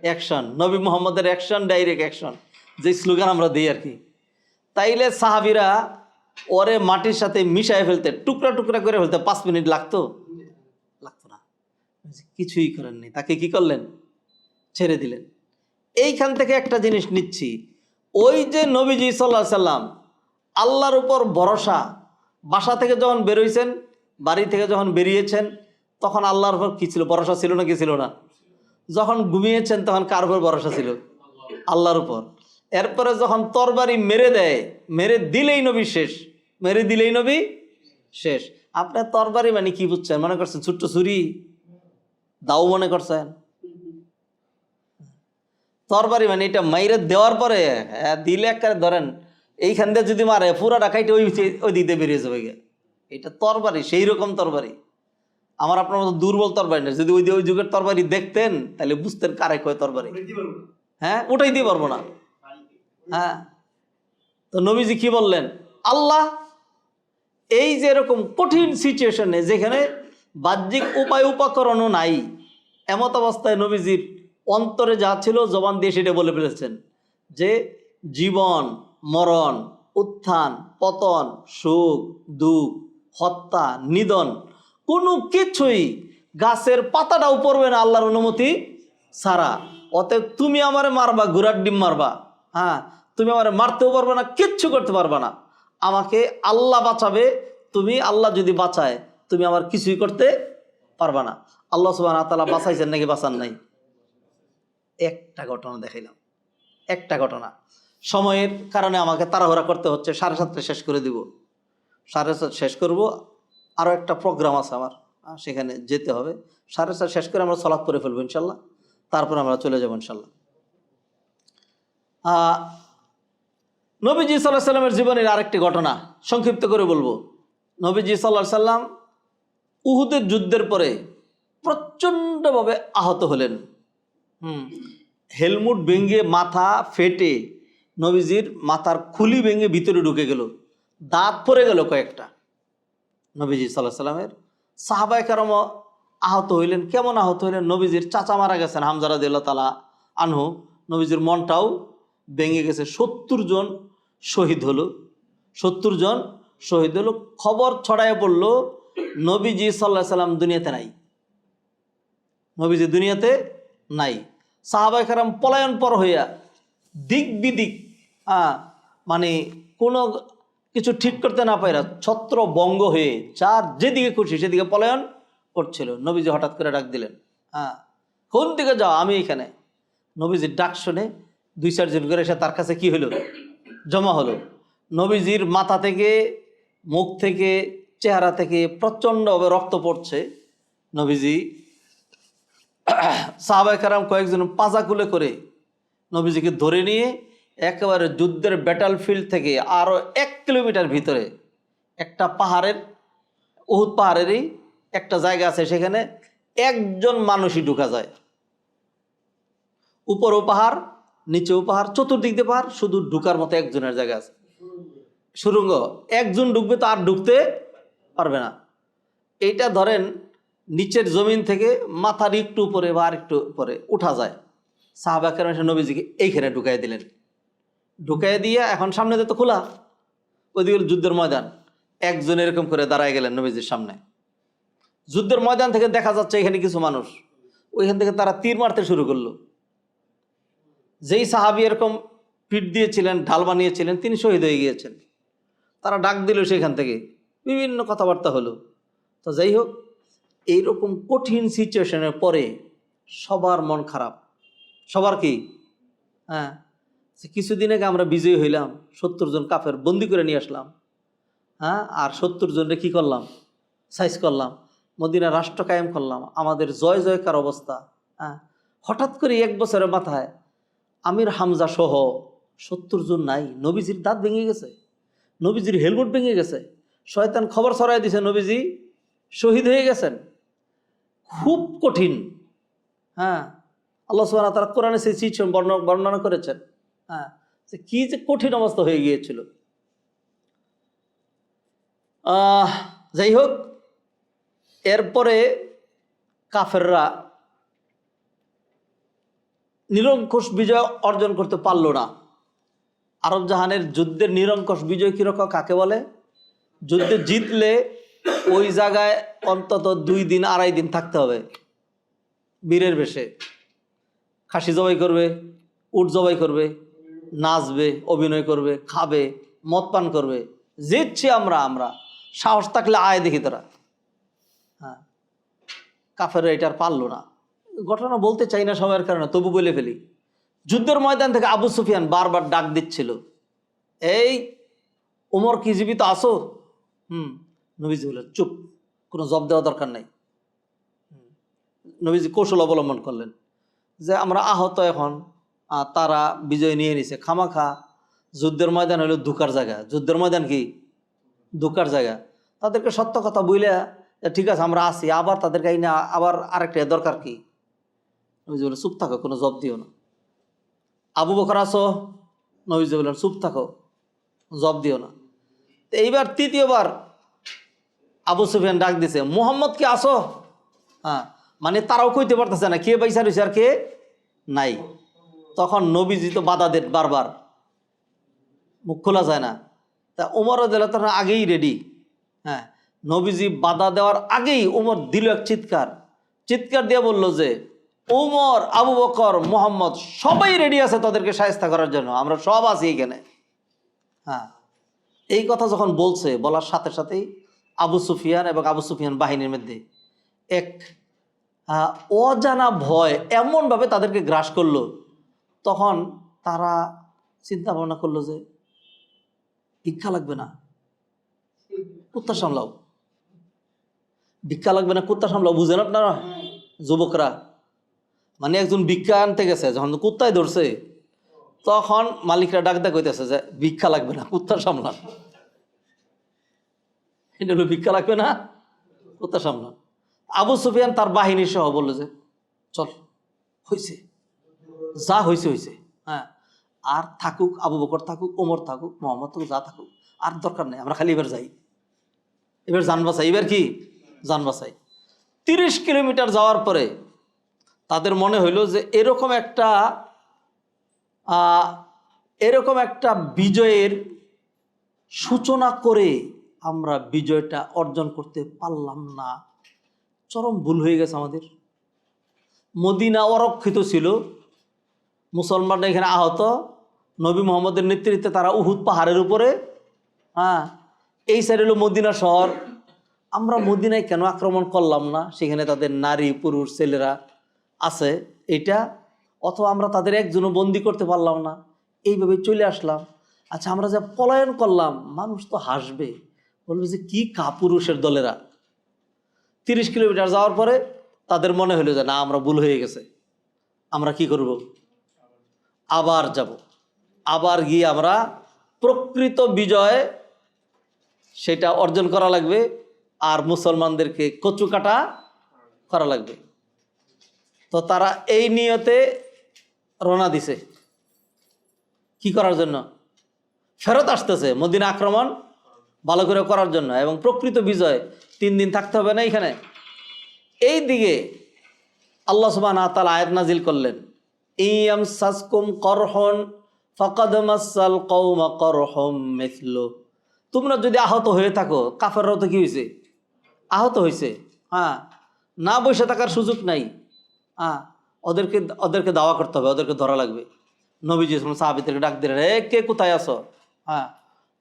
A: অ্যাকশন, নবী মুহাম্মদের অ্যাকশন ডাইরেক্ট অ্যাকশন, যে স্লোগান আমরা দিই আর কি, তাইলে সাহাবিরা ওরে মাটির সাথে মিশায় ফেলতে, টুকরা টুকরা করে ফেলতে 5 মিনিট লাগতো? লাগতো না। কিছুই করেননি, তাকে কি করলেন? ছেড়ে দিলেন। এইখান থেকে একটা জিনিস নিচ্ছি, ওই যে নবীজি সাল্লাল্লাহু আলাইহি সাল্লাম আল্লাহর উপর ভরসা, বাসা থেকে যখন বেরোইছেন, বাড়ি থেকে যখন বেরিয়েছেন, তখন আল্লাহর উপর কি ছিল? ভরসা ছিল না কি ছিল না? যখন ঘুমিয়েছেন তখন কার উপর ভরসা ছিল? আল্লাহর উপর। এরপরে যখন তরবারি মেরে দেয়, মেরে দিলেই নবী শেষ, মেরে দিলেই নবী শেষ। আপনার তরবারি মানে কি বুঝছেন? মনে করছেন ছোট্ট ছুরি, দাও মনে করছেন? তরবারি মানে এটা মাইরে দেওয়ার পরে দিলে একবারে ধরেন এইখান দিয়ে যদি মারে পুরা ডাকাইতে ওই দিক দিয়ে বেরিয়ে যাবে। এটা তরবারি, সেই রকম তরবারি। আমার আপনার মতো দুর্বল তরবারি না। যদি ওই যুগের তরবারি দেখতেন তাহলে বুঝতেন কারে কয় তরবারি। উঠাই দিতে পারবো না। তো নবীজি কি বললেন? আল্লাহ এই যে এরকম কঠিন সিচুয়েশনে, যেখানে বাহ্যিক উপায় উপকরণও নাই, এমত অবস্থায় নবীজির অন্তরে যা ছিল জবান দিয়ে সেটা বলে ফেলেছেন যে জীবন মরণ, উত্থান পতন, সুখ দুঃখ, হত্যা নিধন, কোনো কিছুই গাছের পাতাটাও পড়বে না আল্লাহর অনুমতি ছাড়া। অতএব তুমি আমারে মারবা, ঘোড়ার ডিম মারবা, তুমি আমারে মারতেও পারবে না, কিচ্ছু করতে পারবা না। আমাকে আল্লাহ বাঁচাবে। তুমি, আল্লাহ যদি বাঁচায়, তুমি আমার কিছুই করতে পারবা না। আল্লাহ সুবহানাহু ওয়া তাআলা বাঁচাইছেন নাকি বাঁচান নাই? একটা ঘটনা দেখাইলাম, একটা ঘটনা। সময়ের কারণে আমাকে তাড়াহুড়া করতে হচ্ছে, 7:30 শেষ করে দিব, 7:30 শেষ করব। আরও একটা প্রোগ্রাম আছে আমার, সেখানে যেতে হবে। 7:30 শেষ করে আমরা সালাত করে ফেলবো ইনশাল্লাহ, তারপর আমরা চলে যাবো ইনশাল্লাহ। নবীজি সাল্লাল্লাহু আলাইহি সাল্লামের জীবনের আরেকটি ঘটনা সংক্ষিপ্ত করে বলবো। নবীজি সাল্লাল্লাহু আলাইহি সাল্লাম উহুদের যুদ্ধের পরে প্রচণ্ডভাবে আহত হলেন। হেলমেট ভেঙে, মাথা ফেটে, নবীজির মাথার খুলি ভেঙে ভিতরে ঢুকে গেল, দাঁত পড়ে গেল কয়েকটা। নবীজি সাল্লাল্লাহু আলাইহি সাল্লামের সাহাবায়ে কেরাম আহত হইলেন। কেমন আহত হইলেন? নবীজির চাচা মারা গেছেন, হামজা রাদিয়াল্লাহু তাআলা আনহু। নবীজির মনটাও ভেঙে গেছে। 70 জন শহীদ হলো, 70 জন শহীদ হলো। খবর ছড়ায় পড়ল নবীজি সাল্লাল্লাহু আলাইহি সাল্লাম দুনিয়াতে নাই, নবীজি দুনিয়াতে নাই। সাহাবায়ে কেরাম পলায়ন পর হইয়া দিক বিদিক, মানে কোনো কিছু ঠিক করতে না পাইরা ছত্র বঙ্গ হয়ে যার যেদিকে খুশি সেদিকে পলায়ন করছিল। নবীজি হঠাৎ করে ডাক দিলেন, কোন দিকে যাও? আমি এখানে। নবীজির ডাক শুনে 2-4 জন করে এসে তার কাছে কি হলো? জমা হলো। নবীজির মাথা থেকে, মুখ থেকে, চেহারা থেকে প্রচণ্ডভাবে রক্ত পড়ছে। নবীজি, সাহাবায়ে কেরাম কয়েকজন পাজা কুলে করে নবীজিকে ধরে নিয়ে একেবারে যুদ্ধের ব্যাটল ফিল্ড থেকে আরও 1 কিলোমিটার ভিতরে একটা পাহাড়ের, উহুদ পাহাড়েরই একটা জায়গা আছে, সেখানে একজন মানুষই ঢুকা যায়। উপরেও পাহাড়, নিচেও পাহাড়, চতুর্দিক দিয়ে পাহাড়, শুধু ঢুকার মতো একজনের জায়গা আছে, সুড়ঙ্গ। একজন ঢুকবে তো আর ঢুকতে পারবে না। এইটা ধরেন নিচের জমিন থেকে মাথার একটু উপরে বা আর একটু উপরে উঠা যায়। সাহাবা কেরাম এসে নবীজিকে এইখানে ঢুকাই দিলেন। ঢুকাই দিয়ে এখন সামনে তো খোলা, ওইদিকে যুদ্ধের ময়দান। একজন এরকম করে দাঁড়ায় গেলেন নবীজির সামনে। যুদ্ধের ময়দান থেকে দেখা যাচ্ছে এখানে কিছু মানুষ, ওইখান থেকে তারা তীর মারতে শুরু করলো। যেই সাহাবি এরকম পিঠ দিয়েছিলেন, ঢাল বানিয়েছিলেন, তিনি শহীদ হয়ে গিয়েছেন। তারা ডাক দিল সেখান থেকে, বিভিন্ন কথাবার্তা হলো। তো যাই হোক, এইরকম কঠিন সিচুয়েশনের পরে সবার মন খারাপ। সবার কি? হ্যাঁ, কিছুদিন আগে আমরা বিজয়ী হইলাম, 70 জন কাফের বন্দি করে নিয়ে আসলাম। হ্যাঁ, আর 70 জনরে কি করলাম? সাইজ করলাম, মদিনা রাষ্ট্র কায়েম করলাম, আমাদের জয় জয়কার অবস্থা। হ্যাঁ, হঠাৎ করে 1 বছরের মাথায় আমির হামজা সহ 70 জন নাই। নবীজির দাঁত ভেঙে গেছে, নবীজির হেলমেট ভেঙে গেছে, শয়তান খবর ছড়াই দিছে নবীজি শহীদ হয়ে গেছেন। খুব কঠিন। হ্যাঁ, আল্লাহ সুবহানাহু ওয়া তাআলা কোরআনে সেই সিচুয়েশন বর্ণনা করেছেন। হ্যাঁ, কি যে কঠিন অবস্থা হয়ে গিয়েছিল। যাই হোক, এরপরে কাফেররা নিরঙ্কুশ বিজয় অর্জন করতে পারল না। আরব জাহানের যুদ্ধের নিরঙ্কুশ বিজয় কীরকম, কাকে বলে? যুদ্ধে জিতলে ওই জায়গায় অন্তত 2 দিন 2.5 দিন থাকতে হবে বীরের বেশে। খাসি জবাই করবে, উট জবাই করবে, নাচবে, অভিনয় করবে, খাবে, মদ পান করবে, জিতছি আমরা সাহস থাকলে আয় দেখি তোরা। হ্যাঁ, কাফেররা এটা আর পারল না। ঘটনা বলতে চাই না সময়ের কারণে, তবু বলে ফেলি। যুদ্ধের ময়দান থেকে আবু সুফিয়ান বারবার ডাক দিচ্ছিল, এই ওমর কি জীবিত আসো? নবীজি বললেন চুপ, কোনো জব দেওয়া দরকার নাই। নবীজি কৌশল অবলম্বন করলেন যে আমরা আহত, এখন তারা বিজয় নিয়ে নিছে, খামাখা যুদ্ধের ময়দান হলো ধোঁকার জায়গা। যুদ্ধের ময়দান কি? ধোঁকার জায়গা। তাদেরকে সত্য কথা বইলে ঠিক আছে আমরা আসি, আবার তাদেরকে এই না আবার আরেকটা দরকার কি? নবীজি বললেন চুপ থাকো, কোনো জব দিও না। আবু বকর আসো? নবীজি বললেন চুপ থাকো, জব দিও না। এইবার তৃতীয়বার আবু সুফিয়ান ডাক দিছে, মুহাম্মদ কি আসো? হ্যাঁ, মানে তারাও কইতে পারতেছে না কে বাইসা রয়েছে আর কে নাই। তখন নবীজি তো বাধা দেন বারবার, মুখ খোলা যায় না। তা ওমর রাদিয়াল্লাহু তাআলা আগেই রেডি। হ্যাঁ, নবীজি বাধা দেওয়ার আগেই ওমর দিল এক চিৎকার দিয়ে বলল যে ওমর, আবু বকর, মুহাম্মদ সবাই রেডি আছে তাদেরকে শায়েস্তা করার জন্য, আমরা সব আছি এইখানে। হ্যাঁ, এই কথা যখন বলছে, বলার সাথে সাথেই আবু সুফিয়ান এবং আবু সুফিয়ান বাহিনীর মধ্যে এক অজানা ভয় এমনভাবে তাদেরকে গ্রাস করলো। তখন তারা চিন্তা ভাবনা করলো যে ভিক্ষা লাগবে না, কুত্তা সামলাও। ভিক্ষা লাগবে না, কুত্তা সামলাও, বুঝেন আপনারা যুবকরা? মানে একজন ভিক্ষা আনতে গেছে, যখন কুত্তায় ধরছে তখন মালিকরা ডাক ডাক কইতেছে যে ভিক্ষা লাগবে না, কুত্তা সামলান। এটা হলো ভিক্ষা লাগবে না, কুত্তা সামলান। আবু সুফিয়ান তার বাহিনী সহ বললো যে চল, হয়েছে, যা হয়েছে হয়েছে। হ্যাঁ, আর থাকুক আবু বকর থাকুক, ওমর থাকুক, মোহাম্মদ থাকুক, যা থাকুক, আর দরকার নেই, আমরা খালি এবার যাই, এবার যান বাঁচাই। এবার কি যান বাঁচাই। 30 কিলোমিটার যাওয়ার পরে তাদের মনে হইল যে এরকম একটা বিজয়ের সূচনা করে আমরা বিজয়টা অর্জন করতে পারলাম না, চরম ভুল হয়ে গেছে আমাদের। মদিনা অরক্ষিত ছিল, মুসলমানরা এখানে আহত, নবী মুহাম্মদের নেতৃত্বে তারা উহুদ পাহাড়ের উপরে। হ্যাঁ, এই সাইড হলো মদিনা শহর। আমরা মদিনায় কেন আক্রমণ করলাম না? সেখানে তাদের নারী পুরুষ ছেলেরা আছে, এটা অথবা আমরা তাদের একজনও বন্দি করতে পারলাম না, এইভাবে চলে আসলাম। আচ্ছা, আমরা যা পলায়ন করলাম, মানুষ তো হাসবে, বলবে যে কি কাপুরুষের দলেরা। 30 কিলোমিটার যাওয়ার পরে তাদের মনে হলো যে না, আমরা ভুল হয়ে গেছে, আমরা কি করব? আবার যাব, আবার গিয়ে আমরা প্রকৃত বিজয় সেটা অর্জন করা লাগবে, আর মুসলমানদেরকে কচুকাটা করা লাগবে। তো তারা এই নিয়তে রওনা দিছে। কি করার জন্য? ফেরত আসতেছে, মদিনা আক্রমণ ভালো করে করার জন্য এবং প্রকৃত বিজয়। 3 দিন থাকতে হবে না এখানে, এই দিকে আল্লাহ সুবহানাহু ওয়া তাআলা আয়াত নাজিল করলেন, ইয়ামসাসকুম করহুন ফাকাদ মাসাল কওমা করহুম মিসলু। তোমরা যদি আহত হয়ে থাকো, কাফেররাও তো কি হয়েছে? আহত হয়েছে। হ্যাঁ, না বসে থাকার সুযোগ নাই। হ্যাঁ, ওদেরকে দাওয়া করতে হবে, ওদেরকে ধরা লাগবে। নবীজি সাহাবীদেরকে ডাক দিলেন, কে কোথায় আছো? হ্যাঁ,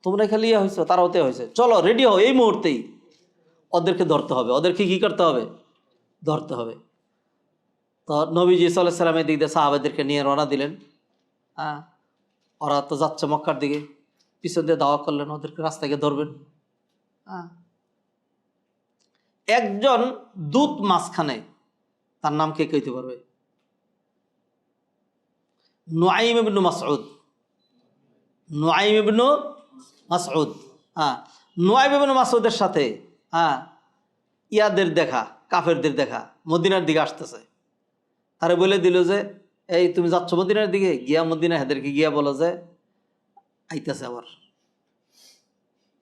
A: তোমরা খালি হয়েছো, তারাও তো হয়েছে, চলো রেডি হও, এই মুহূর্তেই ওদেরকে ধরতে হবে। ওদেরকে কি করতে হবে? ধরতে হবে। তো নবীজি সাল্লাল্লাহু আলাইহি ওয়াসাল্লামের দিক দিয়ে সাহাবাদেরকে নিয়ে রওনা দিলেন। হ্যাঁ, ওরা তো যাচ্ছে মক্কার দিকে, পিছন দিয়ে দাওয়া করলেন, ওদেরকে রাস্তাকে ধরবেন। হ্যাঁ, একজন দূত মাঝখানে, তার নাম কে কইতে পারবে? নুআইম ইবনে মাসউদ। নুআইম ইবনে মাসউদ। হ্যাঁ, নুআইম ইবনে মাসউদের সাথে ইয়াদের দেখা, কাফেরদের দেখা, মদিনার দিকে আসতেছে। তারে বলে দিল যে, এই তুমি যাচ্ছ মদিনার দিকে, গিয়া মদিনা হেদেরকে গিয়া বলো যে আইতেছে আবার,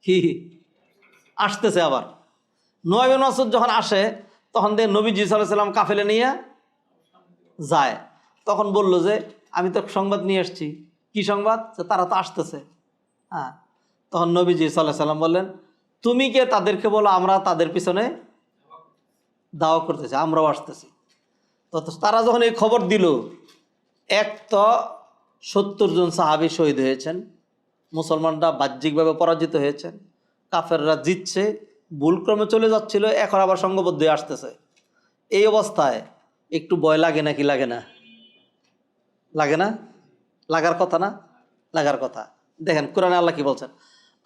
A: কি আসতেছে আবার। নুআইম ইবনে মাসউদ যখন আসে, তখন দিয়ে নবীজি সাল্লাল্লাহু আলাইহি ওয়াসাল্লাম কাফেলা নিয়ে যায়। তখন বলল যে, আমি তো সংবাদ নিয়ে এসেছি। কি সংবাদ? যে তারা তো আসতেছে। হ্যাঁ, তখন নবীজি সাল্লাল্লাহু আলাইহি ওয়াসাল্লাম বললেন, তুমি কে তাদেরকে বলো আমরা তাদের পিছনে দাওয়া করতেছি, আমরাও আসতেছি। তো তারা যখন এই খবর দিল, এক তো 70 জন সাহাবী শহীদ হয়েছেন, মুসলমানরা বাহ্যিকভাবে পরাজিত হয়েছেন, কাফেররা জিতছে, ভুলক্রমে চলে যাচ্ছিল, এখন আবার সংঘবদ্ধ হয়ে আসতেছে। এই অবস্থায় একটু ভয় লাগে নাকি লাগে না? লাগে না? লাগার কথা না? লাগার কথা। দেখেন কোরআনে আল্লাহ কি বলছেন,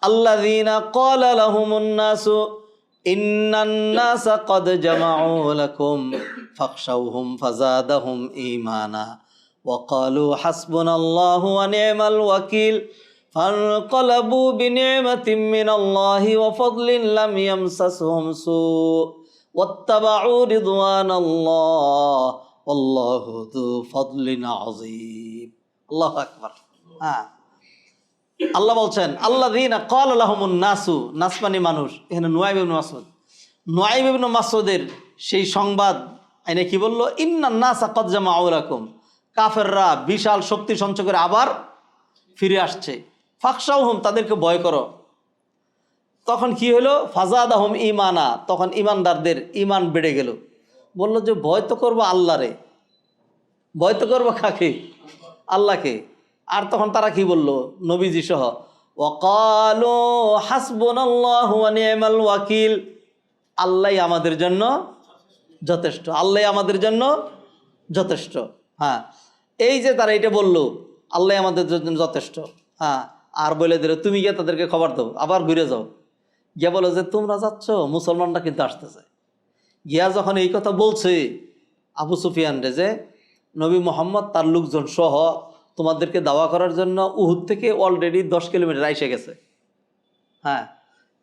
A: আল্লাযীনা ক্বালা লাহুমুন নাসু ইন্নান নাসা ক্বাদ জামাউ লাকুম ফাখশাউহুম ফাযাদাহুম ঈমানা ওয়া ক্বালু হাসবুনাল্লাহু ওয়া নি'মাল ওয়াকিল ফানকালাবু বিনি'মাতিম মিনাল্লাহি ওয়া ফাদলিন লাম ইয়ামসাসহুম সু ওয়াত্তাবাউ রিদওয়ানাল্লাহ আল্লাহু যু ফাদলিন আযীম। আল্লাহু আকবার। হ্যাঁ, আল্লাহ বলছেন আল্লাযীনা ক্বালা লাহুমুন নাসু, নাস মানে মানুষ। এখানে নুআইম ইবনে মাসউদ, নুআইম ইবনে মাসউদের সেই সংবাদ এনে কি বলল, ইন্নান নাসা ক্বাদ জামাউ লাকুম, কাফেররা বিশাল শক্তি সঞ্চয় করে আবার ফিরে আসছে, ফাখশাউহুম, তাদেরকে ভয় করো। তখন কি হলো, ফাযাদাহুম ঈমানা, তখন ঈমানদারদের ঈমান বেড়ে গেল। বলল যে ভয় তো করবো আল্লাহরে, ভয় তো করবো কাকে? আল্লাহকে। আর তখন তারা কি বলল, নবীজি সহ, ওয়াকালু হাসবুনাল্লাহু ওয়া নি'মাল ওয়াকিল, আল্লাহ আমাদের জন্য যথেষ্ট, আল্লাহ আমাদের জন্য যথেষ্ট। হ্যাঁ, এই যে তারা এটা বলল, আল্লাহ আমাদের জন্য যথেষ্ট। হ্যাঁ, আর বলে দিল, তুমি গিয়ে তাদেরকে খবর দাও, আবার ঘুরে যাও, গিয়ে বলো যে তোমরা যাচ্ছ, মুসলমানরা কিন্তু আসতেছে। গিয়া যখন এই কথা বলছে আবু সুফিয়ান রে, যে নবী মোহাম্মদ তার লোকজন সহ তোমাদেরকে দাওয়া করার জন্য উহুদ থেকে অলরেডি 10 কিলোমিটার এসে গেছে। হ্যাঁ,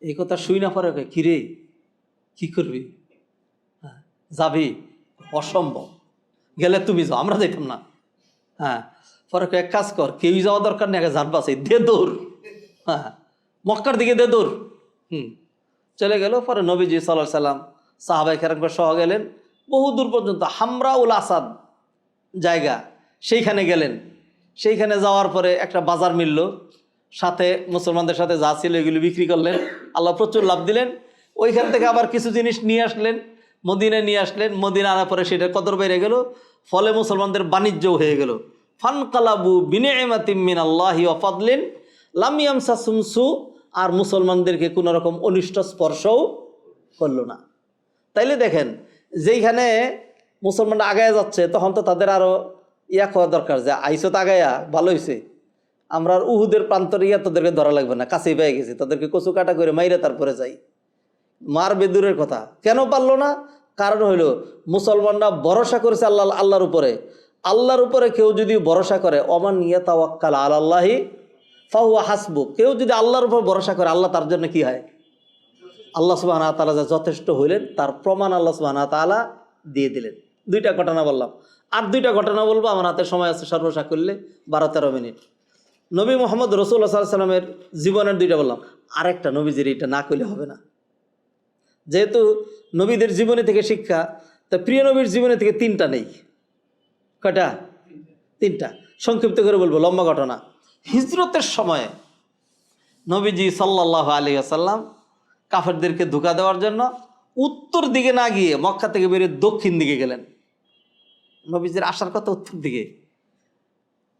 A: এই কথা শুই না পরে কিরে কি করবি? হ্যাঁ, যাবি? অসম্ভব, গেলে তুমি যাও, আমরা যেতাম না। হ্যাঁ, পরে এক কাজ কর, কেউই যাওয়া দরকার নেই, আগে জান বাঁচে, দে দৌড়। হ্যাঁ, মক্কার দিকে দে দৌড়। চলে গেল। পরে নবীজি সাল্লাল্লাহু আলাইহি ওয়াসাল্লাম সাহাবায়ে কেরাম সহ গেলেন বহু দূর পর্যন্ত, হামরাউল আসাদ জায়গা, সেইখানে গেলেন। সেইখানে যাওয়ার পরে একটা বাজার মিলল, সাথে মুসলমানদের সাথে যা ছিল এগুলি বিক্রি করলেন, আল্লাহ প্রচুর লাভ দিলেন। ওইখান থেকে আবার কিছু জিনিস নিয়ে আসলেন, মদিনায় নিয়ে আসলেন। মদিনা আনার পরে সেটা কদর বেড়ে গেল, ফলে মুসলমানদের বাণিজ্যও হয়ে গেল। ফানকালাবু বিনি'মাতিম মিনাল্লাহি ওয়া ফাদলিন লাম ইয়ামসাসহুম সু, আর মুসলমানদেরকে কোনো রকম অনিষ্ট স্পর্শও করলো না। তাইলে দেখেন, যেইখানে মুসলমানরা আগায় যাচ্ছে, তখন তো তাদের আরও ইয়া করা দরকার, যে আইসো তো আগায়া ভালো হয়েছে, আমরা আর উহুদের প্রান্তরে ইয়া তোদেরকে ধরা লাগবে না, কাছেই পেয়ে গেছি, তাদেরকে কচু কাটা করে মাইরে তারপরে যাই। মার বেদুরের কথা কেন পারলো না? কারণ হইল মুসলমানরা ভরসা করেছে আল্লাহর উপরে। আল্লাহর উপরে কেউ যদি ভরসা করে, ওমান ইয়াতাওয়াক্কাল আলাল্লাহি ফাহুয়া হাসবু, কেউ যদি আল্লাহর উপর ভরসা করে, আল্লাহ তার জন্য কি হয়? আল্লাহ সুবহানাহু ওয়া তাআলা যা যথেষ্ট হইলেন, তার প্রমাণ আল্লাহ সুবহানাহু ওয়া তাআলা দিয়ে দিলেন। 2টা ঘটনা বললাম, আর 2টা ঘটনা বলবো, আমার হাতে সময় আছে সর্বশা করলে 12-13 মিনিট। নবী মোহাম্মদ রাসূলুল্লাহ সাল্লাল্লাহু আলাইহি সাল্লামের জীবনের 2টা বললাম, আরেকটা নবীজির এটা না করলে হবে না। যেহেতু নবীদের জীবনী থেকে শিক্ষা, তা প্রিয় নবীর জীবনে থেকে 3টা নেই। কয়টা? 3টা। সংক্ষিপ্ত করে বলবো, লম্বা ঘটনা। হিজরতের সময়ে নবীজি সাল্লাল্লাহু আলাইহি ওয়াসাল্লাম কাফেরদেরকে ধোঁকা দেওয়ার জন্য উত্তর দিকে না গিয়ে মক্কা থেকে বেরিয়ে দক্ষিণ দিকে গেলেন। নবীজির আসার কথা উত্তর দিকে,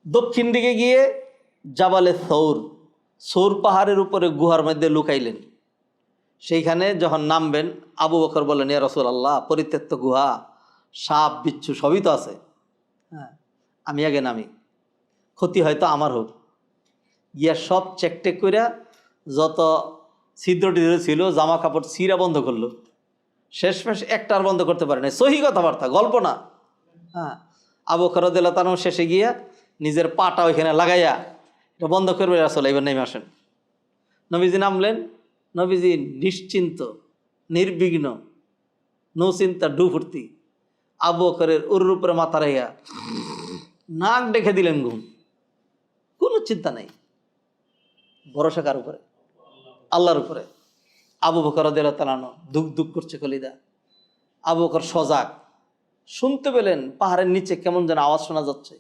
A: দক্ষিণ দিকে গিয়ে জাবালে সৌর পাহাড়ের উপরে গুহার মধ্যে লুকাইলেন। সেইখানে যখন নামবেন, আবু বকর বলেন, ইয়া রাসূলুল্লাহ, পরিত্যক্ত গুহা, সাপ বিচ্ছু সবই তো আছে, হ্যাঁ, আমি আগে নামি, ক্ষতি হয়তো আমার হোক। গিয়া সব চেকটেক কইরা যত ছিদ্র টিদ্র ছিল জামা কাপড় ছিঁড়া বন্ধ করলো। শেষমেশ একটা আর বন্ধ করতে পারে না। সহি কথাবার্তা, গল্প না। হ্যাঁ, আবু বকর রাদিয়াল্লাহু তাআলা শেষে গিয়া নিজের পাটা ওইখানে লাগাইয়া এটা বন্ধ করবে, রাসূল এবার নেমে আসেন। নবীজি নামলেন। নবীজি নিশ্চিন্ত, নির্বিঘ্ন, নৌচিন্তা ডুফুর্তি আবু বকরের উরুর উপরে মাথা রাইয়া নাক ডেকে দিলেন ঘুম। কোনো চিন্তা নেই, ভরসা কার উপরে? আল্লাহর উপরে। আবু বকর রাদিয়াল্লাহু তাআলা দুঃখ দুঃখ করছে কলিদা। আবু বকর সজাগ, শুনতে পেলেন পাহাড়ের নিচে কেমন যেন আওয়াজ শোনা যাচ্ছে,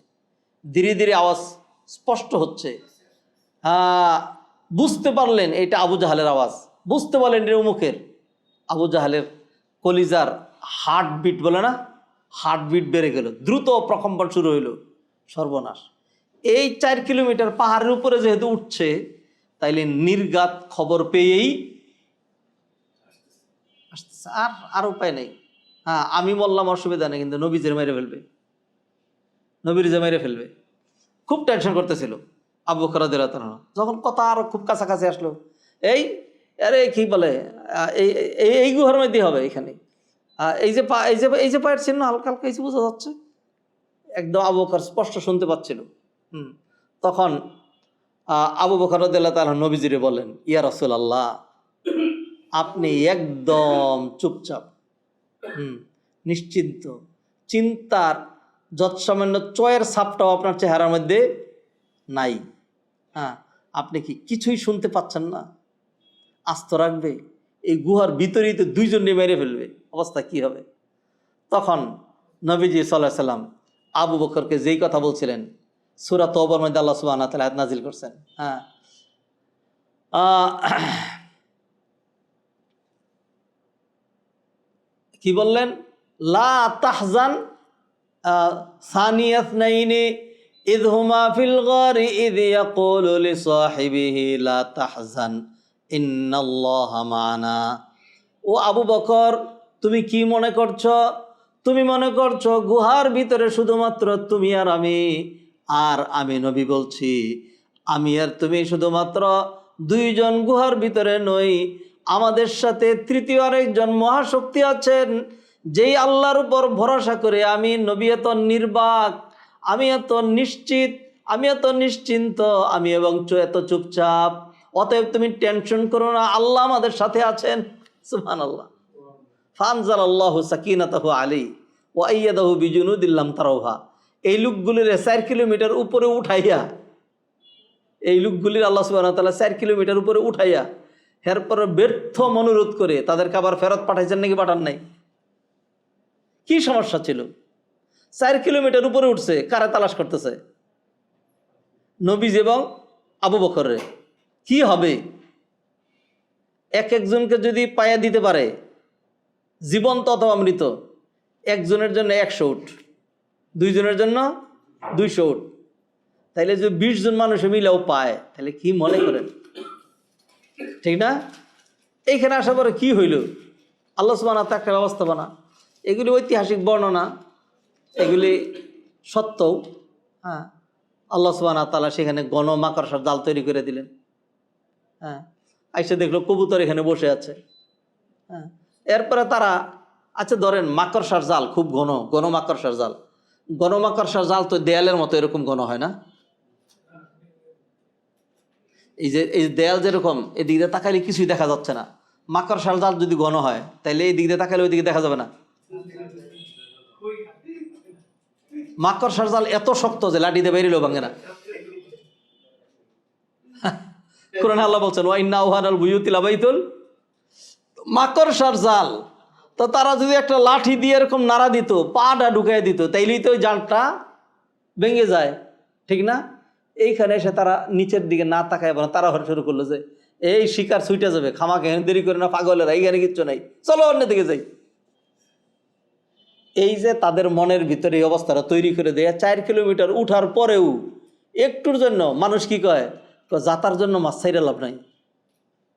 A: ধীরে ধীরে আওয়াজ স্পষ্ট হচ্ছে। বুঝতে পারলেন এটা আবু জাহালের আওয়াজ, বুঝতে পারলেন এটা উমুকের। আবু জাহালের কলিজার হার্টবিট বলে না, হার্টবিট বেড়ে গেল, দ্রুত প্রকম্পন শুরু হইল। সর্বনাশ! এই 4 কিলোমিটার পাহাড়ের উপরে যেহেতু উঠছে, তাইলে নির্ঘাত খবর পেয়েই আসতেছে। আর উপায় নেই। হ্যাঁ, আমি বললাম অসুবিধা নেই, কিন্তু নবীজির মেরে ফেলবে, নবীর যে মেরে ফেলবে। খুব টেনশন করতেছিল আবু বকর রাদিয়াল্লাহু তাআলা। যখন কথা আরো খুব কাছাকাছি আসলো, এই আরে কি বলে, এই এই গুহার মধ্যে হবে, এখানে এই যে পায়ের চিহ্ন হালকা হালকা কিছু বোঝা যাচ্ছে, একদম আবু বকর স্পষ্ট শুনতে পাচ্ছিল। তখন আবু বকর রাদিয়াল্লাহু তাআলা নবীজিরে বলেন, ইয়া রাসূলুল্লাহ, আপনি একদম চুপচাপ, নিশ্চিন্ত, চিন্তার যৎসামান্য চয়ের ছাপটাও আপনার চেহারার মধ্যে নাই। হ্যাঁ, আপনি কি কিছুই শুনতে পাচ্ছেন না? আস্ত রাখবে? এই গুহার ভিতরেই তো 2 জন মেরে ফেলবে, অবস্থা কি হবে? তখন নবীজি সাল্লাল্লাহু আলাইহি সাল্লাম আবু বকরকে যেই কথা বলছিলেন, সূরা তওবার মধ্যে আল্লাহ সুবহানাহু ওয়া তাআলা আয়াত নাযিল করছেন। হ্যাঁ, কি বললেন? লা তাহজান সানিয়াতনাইনি ইয হুমা ফিল গারি ইয ইয়াকুলু লিসাহিবিহি লা তাহজান ইন্নাল্লাহা মা'ানা। ও আবু বকর, তুমি কি মনে করছো? তুমি মনে করছো গুহার ভিতরে শুধুমাত্র তুমি আর আমি নবী বলছি, আমি আর তুমি শুধুমাত্র 2 জন গুহার ভিতরে নই, আমাদের সাথে তৃতীয় আরেকজন মহাশক্তি আছেন, যেই আল্লাহর উপর ভরসা করে আমি নবী এত নির্বাক, আমি এত নিশ্চিত, আমি এত নিশ্চিন্ত, আমি এবং এত চুপচাপ। অতএব তুমি টেনশন করো না, আল্লাহ আমাদের সাথে আছেন। সুবহানাল্লাহ। ফানজালাল্লাহু সাকিনাতাহু আলাইহি ওয়া আইয়াদাহু বিজুনুদিন লাম তারাউহা। এই লোকগুলির 4 কিলোমিটার উপরে উঠাইয়া, এই লোকগুলির আল্লাহ সুবহানাহু ওয়া তাআলা 4 কিলোমিটার উপরে উঠাইয়া এরপরে ব্যর্থ মনোরোধ করে তাদেরকে আবার ফেরত পাঠাইছেন নাকি পাঠান নাই? কি সমস্যা ছিল? 4 কিলোমিটার উপরে উঠছে, কারে তালাশ করতেছে? নবীজি এবং আবু বকরের। কি হবে? একজনকে যদি পায়া দিতে পারে, জীবন্ত অথবা মৃত, একজনের জন্য 100 উট, 2 জনের জন্য 200 উট, তাইলে যে 20 জন মানুষ মিলেও পায়, তাহলে কি মনে করেন? ঠিক না? এইখানে আসার পরে কি হইল? আল্লাহ সুবহানাহু ওয়া তাআলা একটা ব্যবস্থাপনা। এগুলি ঐতিহাসিক বর্ণনা, এগুলি সত্যও। হ্যাঁ, আল্লাহ সুবহানাহু ওয়া তাআলা সেখানে মাকড়সার জাল তৈরি করে দিলেন। হ্যাঁ, আইসা দেখলো কবুতর এখানে বসে আছে। হ্যাঁ, এরপরে তারা, আচ্ছা ধরেন মাকড়সার জাল খুব ঘন মাকড়সার জাল, মাকড়সার জাল তো দেয়ালের মতো এরকম ঘন হয় না? এই দেয়াল যেরকম, এদিক দিয়ে তাকাইলে কিছুই দেখা যাচ্ছে না। মাকড়সার জাল যদি ঘন হয়, তাইলে এই দিক দিয়ে তাকাইলে ওই দিকে দেখা যাবে না। মাকড়সার জাল এত শক্ত যে লাঠি দিয়ে বেরিয়েও ভাঙে না। কোরআনে আল্লাহ বলছেন, ওয়া ইন্না আওহানাল বুয়ুতি লাবাইতুল। মাকড়সার জাল তো তারা যদি একটা লাঠি দিয়ে এরকম নাড়া দিত, পাটা ঢুকাই দিত, তাইলেই তো ওই জালটা ভেঙে যায়, ঠিক না? এইখানে এসে তারা নিচের দিকে না তাকায় বলে তারা হরে শুরু করলো যে এই শিকার ছুটে যাবে, খামাকে দেরি করে না, পাগলেরা এইখানে কিচ্ছু নাই, চলো অন্য দিকে যাই। এই যে তাদের মনের ভিতরে এই অবস্থাটা তৈরি করে দেয়, 4 কিলোমিটার উঠার পরেও একটুর জন্য মানুষ কি কয়, যাতার জন্য মাছ ছাইরা লাভ নাই।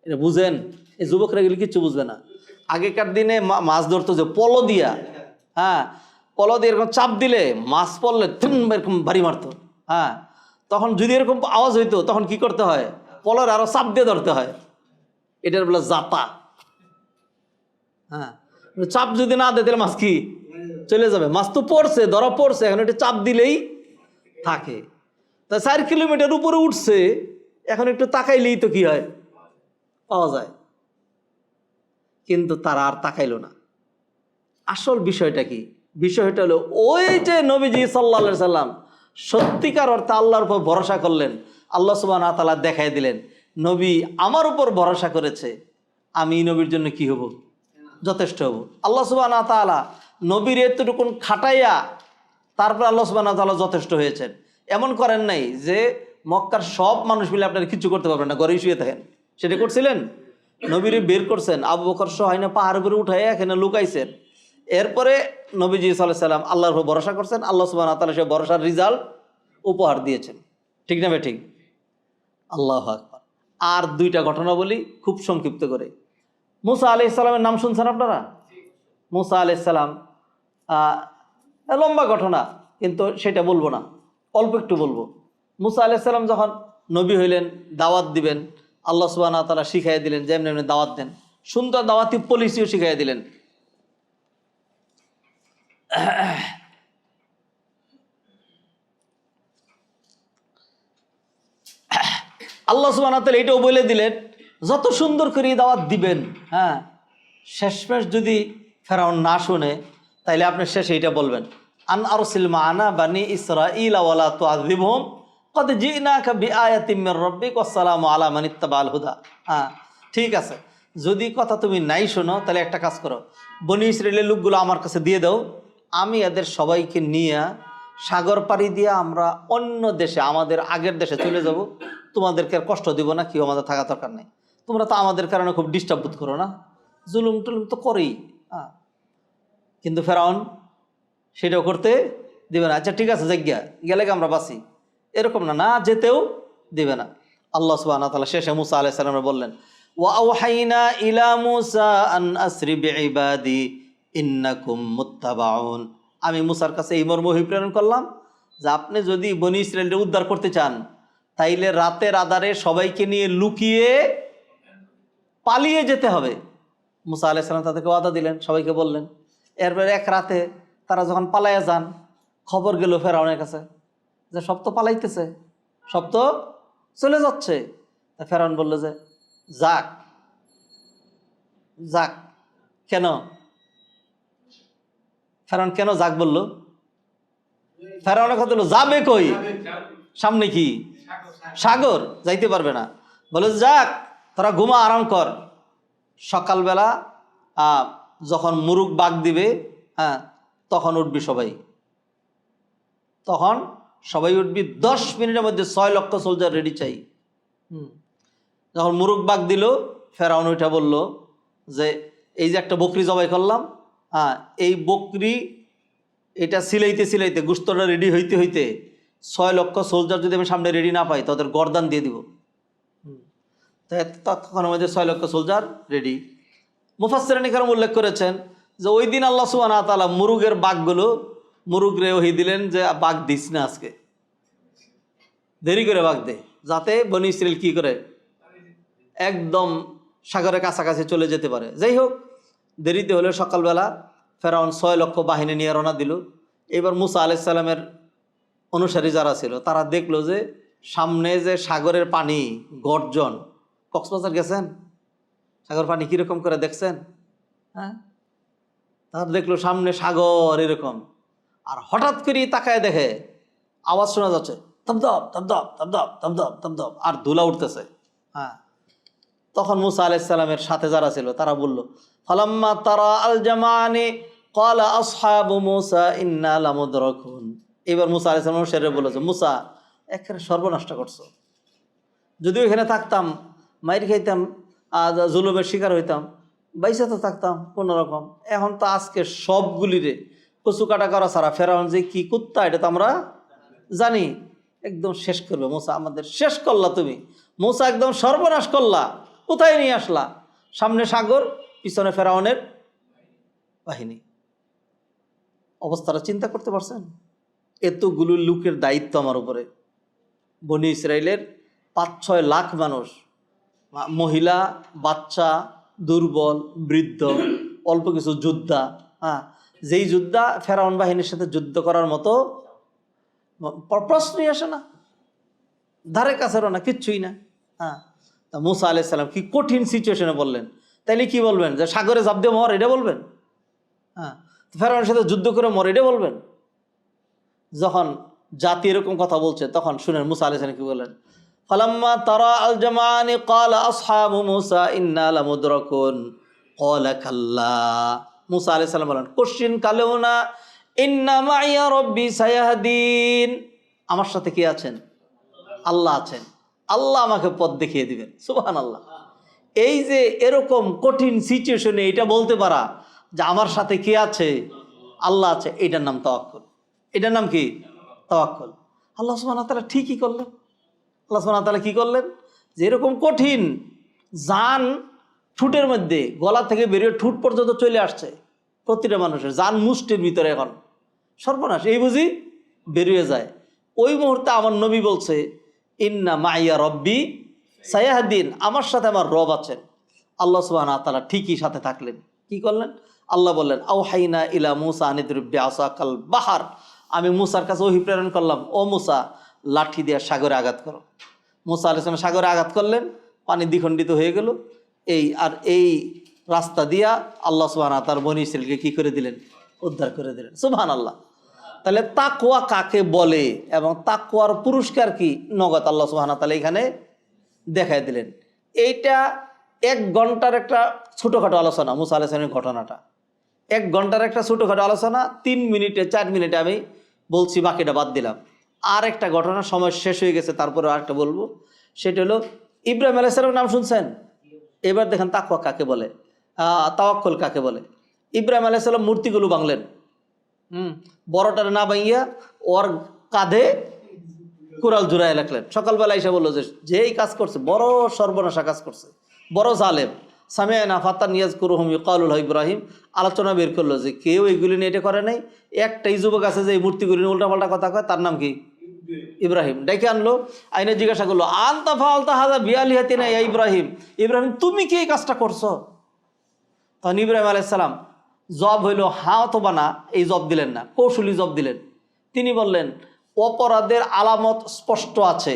A: এটা বুঝেন? এই যুবকরা গেলে কিচ্ছু বুঝবে না। আগেকার দিনে মাছ ধরতো যে পলো দিয়া, হ্যাঁ, পলো দিয়ে এরকম চাপ দিলে মাছ পড়লে এরকম ভারী মারতো। হ্যাঁ, তখন যদি এরকম আওয়াজ হইতো তখন কি করতে হয়, পলোর আরো চাপ দিয়ে ধরতে হয়, এটার বলে জাতা। হ্যাঁ, চাপ যদি না দেয় তাহলে মাছ কি চলে যাবে, মাছ তো পড়ছে, ধরা পড়ছে, এখন এটা চাপ দিলেই থাকে। তা 4 কিলোমিটার উপরে উঠছে, এখন একটু তাকাইলেই তো কি হয়, পাওয়া যায়। কিন্তু তারা আর তাকাইল না। আসল বিষয়টা কি? বিষয়টা হলো ওই যে নবীজি সাল্লাল্লাহু আলাইহি সাল্লাম সত্যিকার অর্থে আল্লাহর উপর ভরসা করলেন, আল্লাহ সুবহানাহু ওয়া তাআলা দেখাই দিলেন নবী আমার উপর ভরসা করেছে, আমি নবীর জন্য কি হব, যথেষ্ট হব। আল্লাহ সুবহানাহু ওয়া তাআলা নবীর এতটুকুন খাটাইয়া তারপর আল্লাহ সুবহানাহু ওয়া তাআলা যথেষ্ট হয়েছেন। এমন করেন নাই যে মক্কার সব মানুষ মিলে আপনারা কিছু করতে পারবেন না, ঘরেই শুয়ে থাকেন, সেটা করছিলেন? নবীরে বের করছেন, আবু বকর সহায় না পাহাড়ের উপরে উঠাই এখানে লুকাইছেন। এরপরে নবীজি সাল্লাল্লাহু আলাইহি সাল্লাম আল্লাহর উপর ভরসা করছেন, আল্লাহ সুবহানাহু ওয়া তাআলা সে ভরসার রেজাল্ট উপহার দিয়েছেন, ঠিক না ভাই? ঠিক। আল্লাহু আকবার। আর 2টা ঘটনা বলি খুব সংক্ষিপ্ত করে। মুসা আলাইহিস সালামের নাম শুনছেন আপনারা? মুসা আলাইহিস সালাম লম্বা ঘটনা, কিন্তু সেটা বলবো না, অল্প একটু বলবো। মুসা আলাইহিস সালাম যখন নবী হইলেন, দাওয়াত দিবেন, আল্লাহ সুবহানাহু ওয়া তাআলা শিখাইয়া দিলেন যে এমনি এমনি দাওয়াত দেন, সুন্দর দাওয়াতি পলিসিও শিখাইয়া দিলেন। আল্লাহ সুবহানাহু ওয়া তাআলা এটাও বলে দিলেন যত সুন্দর করে দাওয়াত দিবেন, হ্যাঁ, শেষমেশ যদি ফেরাউন না শুনে তাইলে আপনি শেষে এইটা বলবেন, আন আরসিল মা'ানা বানি ইসরাঈল ওয়ালা তুআযিবহুম ক্বাদ জি'নাকা বিআয়াতিম মির রাব্বিক ওয়াসসালামু আলা মান ইত্তাবা'আল হুদা। হ্যাঁ, ঠিক আছে, যদি কথা তুমি নাই শোনো তাহলে একটা কাজ করো, বনি ইসরাইলের লোকগুলো আমার কাছে দিয়ে দাও, আমি এদের সবাইকে নিয়ে সাগর পাড়ি দিয়ে আমরা অন্য দেশে, আমাদের আগের দেশে চলে যাব, তোমাদেরকে আর কষ্ট দিব না, কেউ আমাদের থাকা দরকার নেই, তোমরা তো আমাদের কারণে খুব ডিস্টার্ব বোধ করো না, জুলুম টুলুম তো করেই। হ্যাঁ, কিন্তু ফেরাউন সেটাও করতে দিবে না। আচ্ছা ঠিক আছে, জায়গা গেলে আমরা বাঁচি, এরকম না, না যেতেও দিবে না। আল্লাহ সুবহানাহু ওয়া তাআলা শেষে মুসা আলাইহিস সালাম বললেন, ওয়া আওহাইনা ইলা মুসা আন আসরি বিইবাদি ইন্নাকুম মুত্তাবাউন। আমি মুসার কাছে এই মর্ম প্রেরণ করলাম যে আপনি যদি বনি ইসরাইলকে উদ্ধার করতে চান তাইলে রাতের আধারে সবাইকে নিয়ে লুকিয়ে পালিয়ে যেতে হবে। মুসা আলাইহিস সালাম তাদেরকে ওয়াদা দিলেন, সবাইকে বললেন। এরপরে এক রাতে তারা যখন পালাইয়া যান, খবর গেল ফেরাউনের কাছে যে সব তো পালাইতেছে, সব তো চলে যাচ্ছে। ফেরাউন বলল যে যাক যাক। কেন ফেরাউন কেন যাক বলল? ফেরাউনের কথা হলো যাবে কই, সামনে কি সাগর, যাইতে পারবে না। বলে যাক তোরা ঘুমা, আরাম কর, সকালবেলা যখন মুরুগ বাগ দিবে, হ্যাঁ, তখন উঠবি সবাই, তখন সবাই উঠবি, 10 মিনিটের মধ্যে 6 লক্ষ সোলজার রেডি চাই। যখন মুরুগ বাগ দিল, ফেরাউন ওইটা বলল যে এই যে একটা বকরি জবাই করলাম, হ্যাঁ, এই বকরি এটা সিলাইতে সিলাইতে গোশতটা রেডি হইতে হইতে 6 লক্ষ সোলজার যদি আমি সামনে রেডি না পাই তাদের গর্দান দিয়ে দিব। তৎক্ষণের মধ্যে 6 লক্ষ সোলজার রেডি। মুফাসসিরিন কেরাম উল্লেখ করেছেন যে ওই দিন আল্লাহ সুবহানাহু ওয়া তাআলা মুরুগের বাঘগুলো, মুরুগরে ওহী দিলেন যে বাঘ দিস না, আজকে দেরি করে বাঘ দে, যাতে বনি ইসরাইল কি করে একদম সাগরের কাছাকাছি চলে যেতে পারে। যাই হোক, দেরিতে হলে সকালবেলা ফেরাউন 6 লক্ষ বাহিনী নিয়ে রওনা দিল। এবার মুসা আলাইহিস সালামের অনুসারী যারা ছিল তারা দেখলো যে সামনে যে সাগরের পানি গর্জন, কক্সবাজার গেছেন, সাগর পানি কিরকম করে দেখছেন? হ্যাঁ, তারা দেখলো সামনে সাগর এরকম, আর হঠাৎ করে তাকায় দেখে আওয়াজ শোনা যাচ্ছে, তপদপ তপদপ তপদপ তপদপ তপদপ, আর ধুলা উঠতেছে। হ্যাঁ, তখন মুসা আলাইহিস সালামের সাথে যারা ছিল তারা বলল, ফালাম্মা তারা আল জামানি ক্বালা আসহাবু মুসা ইন্না লামুদরাকুন। এবার মুসা আলাইহিস সালাম শেরে বলেছে, মুসা একেবারে সর্বনাশটা করছো। যদিও এখানে থাকতাম, মাইর খাইতাম, জুলুমের শিকার হইতাম, বাইসা তো থাকতাম কোনো রকম। এখন তো আজকে সবগুলিরে কচু কাটা করা ছাড়া ফেরাউন যে কি কুত্তা এটা তো আমরা জানি। একদম শেষ করবে মুসা, আমাদের শেষ করলা তুমি। মুসা একদম সর্বনাশ করলা, কোথায় নিয়ে আসলা? সামনে সাগর, পিছনে ফেরাউনের বাহিনী। অবস্থাটা চিন্তা করতে পারছেন? এতগুলো লোকের দায়িত্ব আমার উপরে। বনি ইসরায়েলের ৫-৬ লাখ মানুষ, মহিলা, বাচ্চা, দুর্বল, বৃদ্ধ, অল্প কিছু যোদ্ধা। হ্যাঁ, যেই যোদ্ধা ফেরাউন বাহিনীর সাথে যুদ্ধ করার মতো প্রশ্নই আসে না, ধারে কাছেরও না, কিচ্ছুই না। হ্যাঁ, তা মুসা আলাইহিস সালাম কি কঠিন সিচুয়েশনে বললেন। তাইলে কি বলবেন? যে সাগরে ঝাঁপ দিয়ে মর, এটা বলবেন? হ্যাঁ, ফেরাউনের সাথে যুদ্ধ করে মর, এটা বলবেন? যখন জাতি এরকম কথা বলছে তখন শুনেন মুসা আলাইহিস সালাম কি বলেন, ফালাম্মা তারা আল জামানি ক্বালা আসহাবু মুসা ইন্না লামুদরাকুন ক্বালা কাল্লা। মুসা আলাইহিস সালাম বলেন, কোশ্চিন কালেও না, ইন্না মাইয়া রব্বি সায়াহদিন। আমার সাথে কি আছেন? আল্লাহ আছেন, আল্লাহ আমাকে পথ দেখিয়ে দিবেন। সুবহানাল্লাহ। এই যে এরকম কঠিন সিচুয়েশনে এটা বলতে পারা যে আমার সাথে কে আছে? আল্লাহ আছে, এটার নাম তাওয়াক্কুল। এটার নাম কি? তাওয়াক্কুল। আল্লাহ সুবহানাহু ওয়া তাআলা ঠিকই করলেন। আল্লাহ সুবহানাহু ওয়া তাআলা কি করলেন? যে এরকম কঠিন, জান ঠুটের মধ্যে, গলা থেকে বেরিয়ে ঠুট পর্যন্ত চলে আসছে প্রতিটা মানুষের, জান মুষ্টির ভিতরে, এখন সর্বনাশ, এই বুঝি বেরিয়ে যায়। ওই মুহূর্তে আমার নবী বলছে, ইন্না মাইয়া রব্বি সায়াহদিন, আমার সাথে আমার রব আছেন। আল্লাহ সুবহানাহু ওয়া তাআলা ঠিকই সাথে থাকলেন। কি করলেন? আল্লাহ বললেন, আওহাইনা ইলা মুসা আনিদরিব বিআসাকাল বাহার। আমি মুসার কাছে ওহী প্রেরণ করলাম, ও মুসা লাঠি দিয়ে সাগরে আঘাত করো। মুসা আলাইহিস সালাম সাগরে আঘাত করলেন, পানি দ্বিখণ্ডিত হয়ে গেল। এই রাস্তা দিয়া আল্লাহ সুবহানাহু ওয়া তাআলা বনী ইসরাইলকে কি করে দিলেন? উদ্ধার করে দিলেন। সুবহানাল্লাহ। তাহলে তাকওয়া কাকে বলে এবং তাকওয়ার পুরস্কার কি, নগদ আল্লাহ সুবহানাহু ওয়া তাআলা এখানে দেখায় দিলেন। এইটা 1 ঘন্টার একটা ছোটোখাটো আলোচনা, মুসা আলাইহিস সালামের ঘটনাটা 1 ঘন্টার একটা ছোটোখাটো আলোচনা। 3 মিনিটে 4 মিনিটে আমি বলছি, বাকিটা বাদ দিলাম। আর একটা ঘটনার সময় শেষ হয়ে গেছে, তারপরে আরেকটা বলবো। সেটা হলো ইব্রাহিম আলাইহিস সালামের নাম শুনছেন? এবার দেখেন তাকওয়া কাকে বলে, তাওয়াক্কুল কাকে বলে। ইব্রাহিম আলাইহিস সালাম মূর্তিগুলো ভাঙলেন। বড়টারে না ভাঙিয়া ওর কাঁধে কুড়াল জুড়াই রাখলেন। সকালবেলা এসে বললো যে এই কাজ করছে, বড় সর্বনাশা কাজ করছে, বড় জালেম। সামিআনা ফাতান ইয়াজকুরুহুম ইউকালু ইব্রাহিম। আলোচনা বের করলো যে কেউ এগুলি নিয়ে এটা করে নাই। একটাই যুবক আছে যে এই মূর্তিগুলি নিয়ে উল্টাপাল্টা কথা কয়, তার নাম কি? ইব্রাহিম। ডেকে আনলো, আইনে জিজ্ঞাসা করলো, আনতা ফাআলতা হাযা বিআলিহাতিনা ইয়া ইব্রাহিম। ইব্রাহিম, তুমি কি এই কাজটা করছো? তখন ইব্রাহিম আলাইহিস সালাম জব হইল হ্যাঁ অথবা না, এই জব দিলেন না, কৌশলী জব দিলেন। তিনি বললেন, অপরাধের আলামত স্পষ্ট আছে,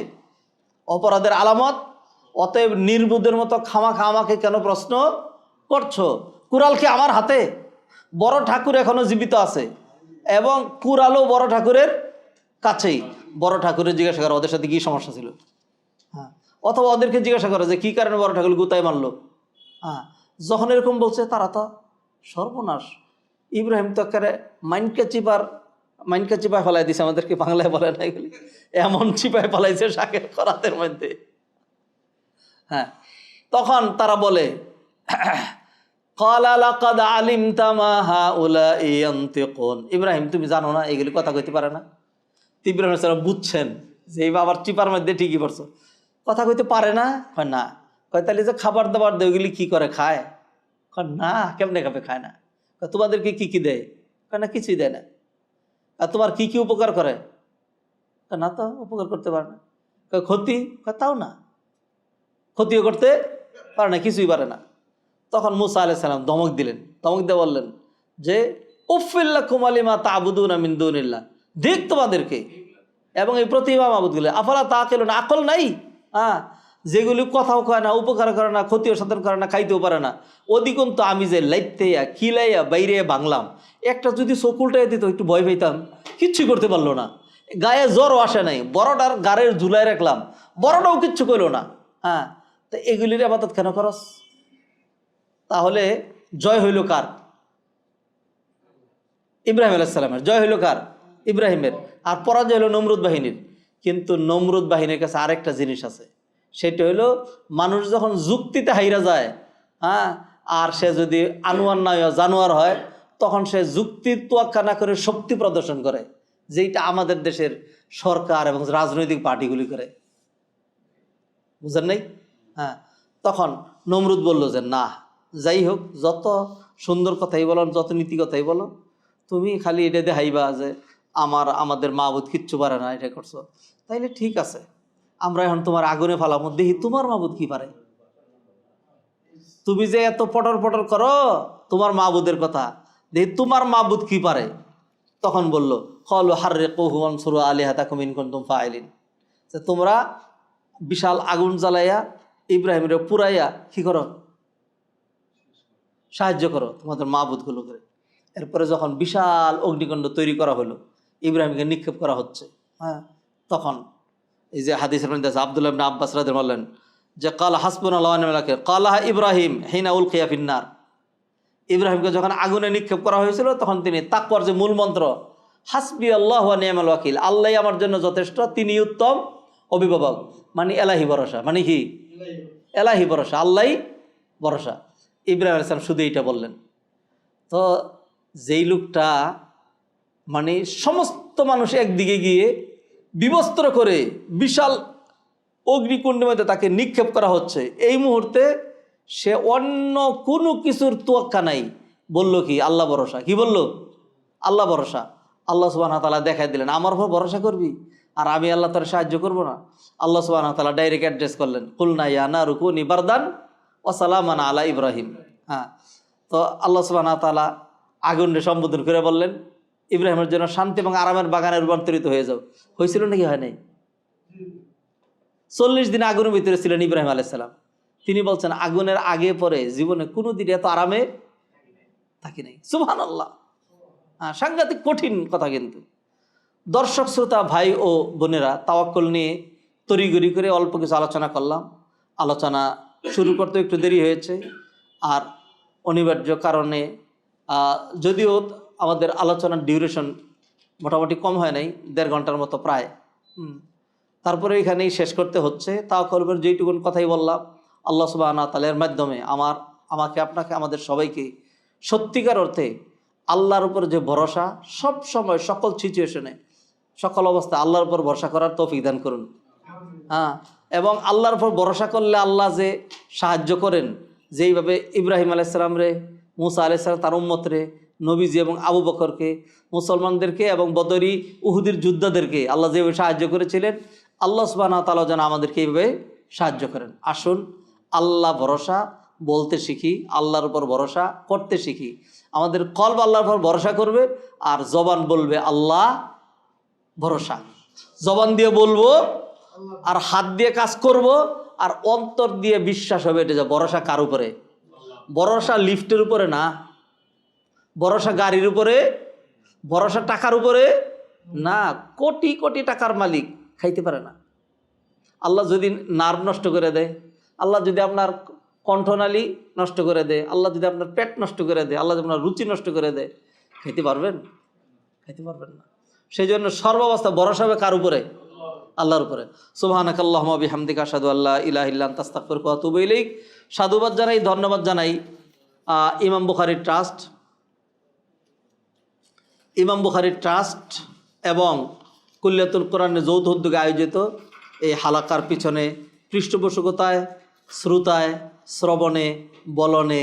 A: অপরাধের আলামত, অতএব নির্বুদ্ধের মতো খামাখা আমাকে কেন প্রশ্ন করছো? কুড়াল কি আমার হাতে? বড় ঠাকুর এখনো জীবিত আছে এবং কুড়ালও বড় ঠাকুরের কাছেই। বড় ঠাকুরের জিজ্ঞাসা করো ওদের সাথে কি সমস্যা ছিল। হ্যাঁ, অথবা ওদেরকে জিজ্ঞাসা করো যে কি কারণে বড় ঠাকুর গুতায় মারলো। হ্যাঁ, যখন এরকম বলছে তারা তো সর্বনাশ। ইব্রাহিম তো একেবারে মাইনকা চিপায় ফেলাই দিছে, আমাদেরকে বাংলায় বলে না এগুলি, এমন চিপায় ফেলাইছে শাকের করাতের মধ্যে। হ্যাঁ, তখন তারা বলে, ইব্রাহিম তুমি জানো না এগুলি কথা কইতে পারে না? ইব্রাহিম সালাম বুঝছেন যে এই বাবার চিপার মধ্যে ঠিকই পড়ছো, কথা কইতে পারে না। কয় না। কয় তাহলে যে খাবার দাবার দেয় ওইগুলি কি করে, খায়? কয় না, কেমনে খাবে? খায় না। তোমাদেরকে কি কি দেয়? কয় না, কিছুই দেয় না। আর তোমার কি কি উপকার করে? না, তো উপকার করতে পারে না। কয় ক্ষতি? কয় তাও না, ক্ষতিও করতে পারে না, কিছুই পারে না। তখন মুসা আলাইহিস সালাম ধমক দিলেন, ধমক দিয়ে বললেন যে উফফিল লাকুম লিমা তা'বুদুনা মিন দুনিল্লাহ, দেখ তোমাদেরকে এবং এই প্রতিমা মাবুদগুলো, আফালা তাআকিলুন, আকল নাই? হ্যাঁ, যেগুলি কথাও কয় না, উপকার করে না, ক্ষতিও সাধন করে না, খাইতেও পারে না, অধিকন তো আমি যে লাইতেয়া খিলাইয়া বাইরে বাংলাম, একটা যদি চোখ উল্টাই দিত একটু ভয় পাইতাম, কিচ্ছুই করতে পারলো না, গায়ে জ্বরও আসে নাই, বড়টার গাড়ের ঝুলাই রাখলাম, বড়টাও কিচ্ছু করলো না। হ্যাঁ, তা এগুলির আবাদত কেন করস? তাহলে জয় হইল কার? ইব্রাহিম আলাইহিস সালামের। জয় হইল কার? ইব্রাহিমের। আর পরাজয় হলো নমরুদ বাহিনীর। কিন্তু নমরুদ বাহিনীর কাছে আরেকটা জিনিস আছে, সেটা হইলো মানুষ যখন যুক্তিতে হাইরা যায়, হ্যাঁ, আর সে যদি আনোয়ার না হয় জানোয়ার হয়, তখন সে যুক্তির তোয়াক্কা না করে শক্তি প্রদর্শন করে, যেটা আমাদের দেশের সরকার এবং রাজনৈতিক পার্টিগুলি করে। বুঝেন নাই? হ্যাঁ, তখন নমরুদ বলল যে না, যাই হোক, যত সুন্দর কথাই বলো, যত নীতি কথাই বলো, তুমি খালি এটা দেখাইবা যে আমাদের মাবুদ কিচ্ছু পারে না, এটা করছো, তাইলে ঠিক আছে, আমরা এখন তোমার আগুনে ফালামো, দেখি তোমার মাবুদ কি পারে। তুমি যে এত পটর পটর করো তোমার মাবুদের কথা, দেখি তোমার মাবুদ কি পারে। তখন বলল, কলু হাররিকুহু ওয়ানসুরু আলিহাতাকুম ইন কুনতুম ফাইলিন, যে তোমরা বিশাল আগুন জ্বালাইয়া ইব্রাহিমের পুরাইয়া কি করো, সাহায্য করো তোমাদের মাবুদগুলো করে। এরপরে যখন বিশাল অগ্নিকুণ্ড তৈরি করা হলো, ইব্রাহিমকে নিক্ষেপ করা হচ্ছে, হ্যাঁ, তখন এই যে হাদিসের মধ্যে আছে, আব্দুল্লাহ ইবনে আব্বাস রাদিয়াল্লাহু বললেন যে কাল হাসবুনাল্লাহু ওয়া নি'মাল ওয়াকিল কালাহা ইব্রাহিম হিনা উলকিয়া ফিন্নার। ইব্রাহিমকে যখন আগুনে নিক্ষেপ করা হয়েছিল, তখন তিনি তাকওয়ার যে মূল মন্ত্র, হাসবি আল্লাহু ওয়া নি'মাল ওয়াকিল, আল্লাহই আমার জন্য যথেষ্ট, তিনি উত্তম অভিভাবক, মানে এলাহি ভরসা, মানে কি এলাহি ভরসা, আল্লাহই ভরসা। ইব্রাহিম আলাইহিস সালাম শুধু এইটা বললেন। তো যেই লোকটা মানে সমস্ত মানুষ একদিকে গিয়ে বিবস্ত্র করে বিশাল অগ্নিকুণ্ডের মধ্যে তাকে নিক্ষেপ করা হচ্ছে, এই মুহূর্তে সে অন্য কোনো কিছুর তোয়াক্কা নাই, বলল কি আল্লাহ ভরসা। কি বলল? আল্লাহ ভরসা। আল্লাহ সুবহানাহু ওয়া তাআলা দেখাই দিলেন, আমার উপর ভরসা করবি আর আমি আল্লাহ তাআলা সাহায্য করব না। আল্লাহ সুবহানাহু ওয়া তাআলা ডাইরেক্ট অ্যাড্রেস করলেন, কুলনা ইয়া নারু কুনি বারদান ওয়া সালামান আলা ইব্রাহিম। হ্যাঁ, তো আল্লাহ সুবহানাহু ওয়া তাআলা আগুনকে সম্বোধন করে বললেন, ইব্রাহিমের জন্য শান্তি এবং আরামের বাগানে রূপান্তরিত হয়ে যাও। হয়েছিল নাকি হয় নাই? 40 দিন আগুনের ভিতরে ছিলেন ইব্রাহিম আলাইহিস সালাম। তিনি বলছেন, আগুনের আগে পরে জীবনে কোনো দিন এত আরামে থাকি নাই। সুবহানাল্লাহ। হ্যাঁ, সাংঘাতিক কঠিন কথা। কিন্তু দর্শক শ্রোতা ভাই ও বোনেরা, তাওয়াক্কুল নিয়ে তড়িঘড়ি করে অল্প কিছু আলোচনা করলাম। আলোচনা শুরু করতে একটু দেরি হয়েছে, আর অনিবার্য কারণে যদিও আমাদের আলোচনার ডিউরেশন মোটামুটি কম হয় নাই, 1.5 ঘন্টার মতো প্রায়, তারপরে এখানেই শেষ করতে হচ্ছে। তাওয়াক্কুলের যেইটুকুন কথাই বললাম, আল্লাহ সুবহানাহু ওয়া তাআলার মাধ্যমে আমাকে আপনাকে আমাদের সবাইকে সত্যিকার অর্থে আল্লাহর উপর যে ভরসা, সব সময় সকল সিচুয়েশনে সকল অবস্থায় আল্লাহর উপর ভরসা করার তৌফিক দান করুন। হ্যাঁ, এবং আল্লাহর উপর ভরসা করলে আল্লাহ যে সাহায্য করেন, যেইভাবে ইব্রাহিম আলাইহিস সালাম রে, মুসা আলাইহিস সালাম তার উম্মত রে, নবীজি এবং আবু বকরকে, মুসলমানদেরকে এবং বদরি উহুদের যোদ্ধাদেরকে আল্লাহ যেভাবে সাহায্য করেছিলেন, আল্লাহ সুবহানাহু ওয়া তাআলা যেন আমাদেরকে এইভাবে সাহায্য করেন। আসুন আল্লাহ ভরসা বলতে শিখি, আল্লাহর উপর ভরসা করতে শিখি। আমাদের কলব আল্লাহর উপর ভরসা করবে, আর জবান বলবে আল্লাহ ভরসা। জবান দিয়ে বলবো আর হাত দিয়ে কাজ করব, আর অন্তর দিয়ে বিশ্বাস হবে এটা যে ভরসা কার উপরে? ভরসা লিফটের উপরে না, ভরসা গাড়ির উপরে, ভরসা টাকার উপরে না। কোটি কোটি টাকার মালিক খাইতে পারে না। আল্লাহ যদি নার্ভ নষ্ট করে দেয়, আল্লাহ যদি আপনার কণ্ঠনালী নষ্ট করে দেয়, আল্লাহ যদি আপনার পেট নষ্ট করে দেয়, আল্লাহ যদি আপনার রুচি নষ্ট করে দেয়, খেতে পারবেন? খেতে পারবেন না। সেই জন্য সর্বাবস্থা ভরসা হবে কার উপরে? আল্লাহর উপরে। সুবহানাকাল্লাহুম্মা বিহামদিকা আশহাদু আল্লা ইলাহা ইল্লা আনতা আস্তাগফিরুকা ওয়া আতুবু ইলাইক। সাধুবাদ জানাই, ধন্যবাদ জানাই ইমাম বুখারী ট্রাস্ট, ইমাম বুখারী ট্রাস্ট এবং কুল্লিয়াতুল কোরআনের যৌথ উদ্যোগে আয়োজিত এই হালাকার পিছনে পৃষ্ঠপোষকতায়, শ্রোতায়, শ্রবণে, বলনে,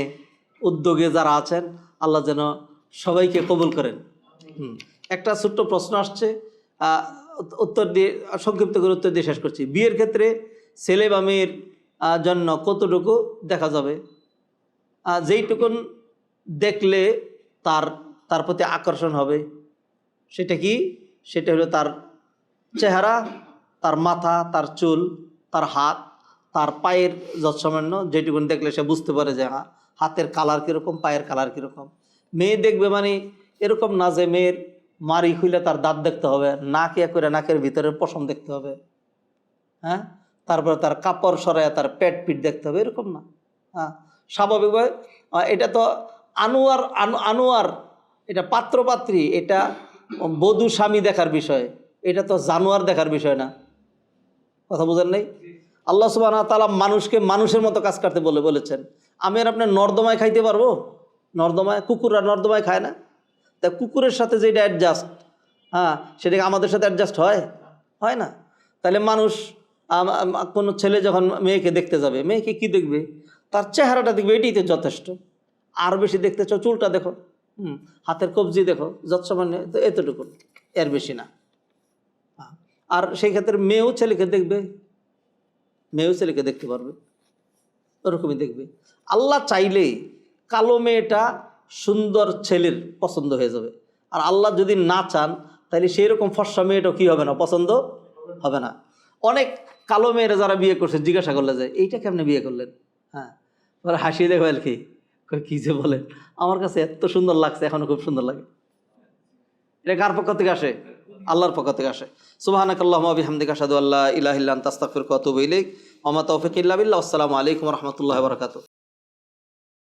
A: উদ্যোগে যারা আছেন, আল্লাহ যেন সবাইকে কবুল করেন। একটা ছোট্ট প্রশ্ন আসছে, উত্তর দিয়ে সংক্ষিপ্ত করে উত্তর দিয়ে শেষ করছি। বিয়ের ক্ষেত্রে ছেলে বা মেয়ের জন্য কতটুকু দেখা যাবে? যেইটুকুন দেখলে তার প্রতি আকর্ষণ হবে, সেটা কি? সেটা হলো তার চেহারা, তার মাথা, তার চুল, তার হাত, তার পায়ের যৎসামান্য যেটুকুন দেখলে সে বুঝতে পারে যে হ্যাঁ, হাতের কালার কীরকম, পায়ের কালার কীরকম। মেয়ে দেখবে মানে এরকম না যে মেয়ের মারি খুলে তার দাঁত দেখতে হবে, নাক ইয়া করে নাকের ভিতরে পশম দেখতে হবে। হ্যাঁ, তারপরে তার কাপড় সরায় তার পেট পিট দেখতে হবে, এরকম না। হ্যাঁ, স্বাভাবিকভাবে এটা তো আনোয়ার এটা পাত্রপাত্রী, এটা বধূ স্বামী দেখার বিষয়, এটা তো জানোয়ার দেখার বিষয় না। কথা বুঝেন নাই? আল্লাহ সুবহানাহু ওয়া তাআলা মানুষকে মানুষের মতো কাজ করতে বলেছেন। আমি আর আপনি নর্দমায় খাইতে পারবো? নর্দমায় কুকুররা নর্দমায় খায় না? তা কুকুরের সাথে যেটা অ্যাডজাস্ট, হ্যাঁ, সেটা আমাদের সাথে অ্যাডজাস্ট হয় না? তাহলে মানুষ কোনো ছেলে যখন মেয়েকে দেখতে যাবে, মেয়েকে কি দেখবে? তার চেহারাটা দেখবে, এটাই তো যথেষ্ট। আর বেশি দেখতে চাও, চুলটা দেখো, হাতের কবজি দেখো, যৎসামান্য, তো এতটুকু, এর বেশি না। আর সেই ক্ষেত্রে মেয়েও ছেলেকে দেখবে, মেয়েও ছেলেকে দেখতে পারবে, ওরকমই দেখবে। আল্লাহ চাইলে কালো মেয়েটা সুন্দর ছেলের পছন্দ হয়ে যাবে, আর আল্লাহ যদি না চান তাহলে সেই রকম ফর্সা মেয়েটাও কী হবে না, পছন্দ হবে না। অনেক কালো মেয়েরা যারা বিয়ে করছে জিজ্ঞাসা করলে যায়, এইটা কেমনে বিয়ে করলেন? হ্যাঁ, এবার হাসিয়ে দেখো আর কি, কী যে বলেন, আমার কাছে এত সুন্দর লাগছে, এখনও খুব সুন্দর লাগে। এটা কার পক্ষ থেকে আসে? আল্লাহর পক্ষ থেকে আসে। সুবহানাকাল্লাহুম্মা ওয়া বিহামদিকা আশহাদু আল্লা ইলাহা ইল্লা আনতা আস্তাগফিরুকা ওয়া আতুবু ইলাইক ওয়া মা তাওফীকি ইল্লা বিল্লাহ। আসসালামু আলাইকুম ওয়া রাহমাতুল্লাহি ওয়া বারাকাতুহু।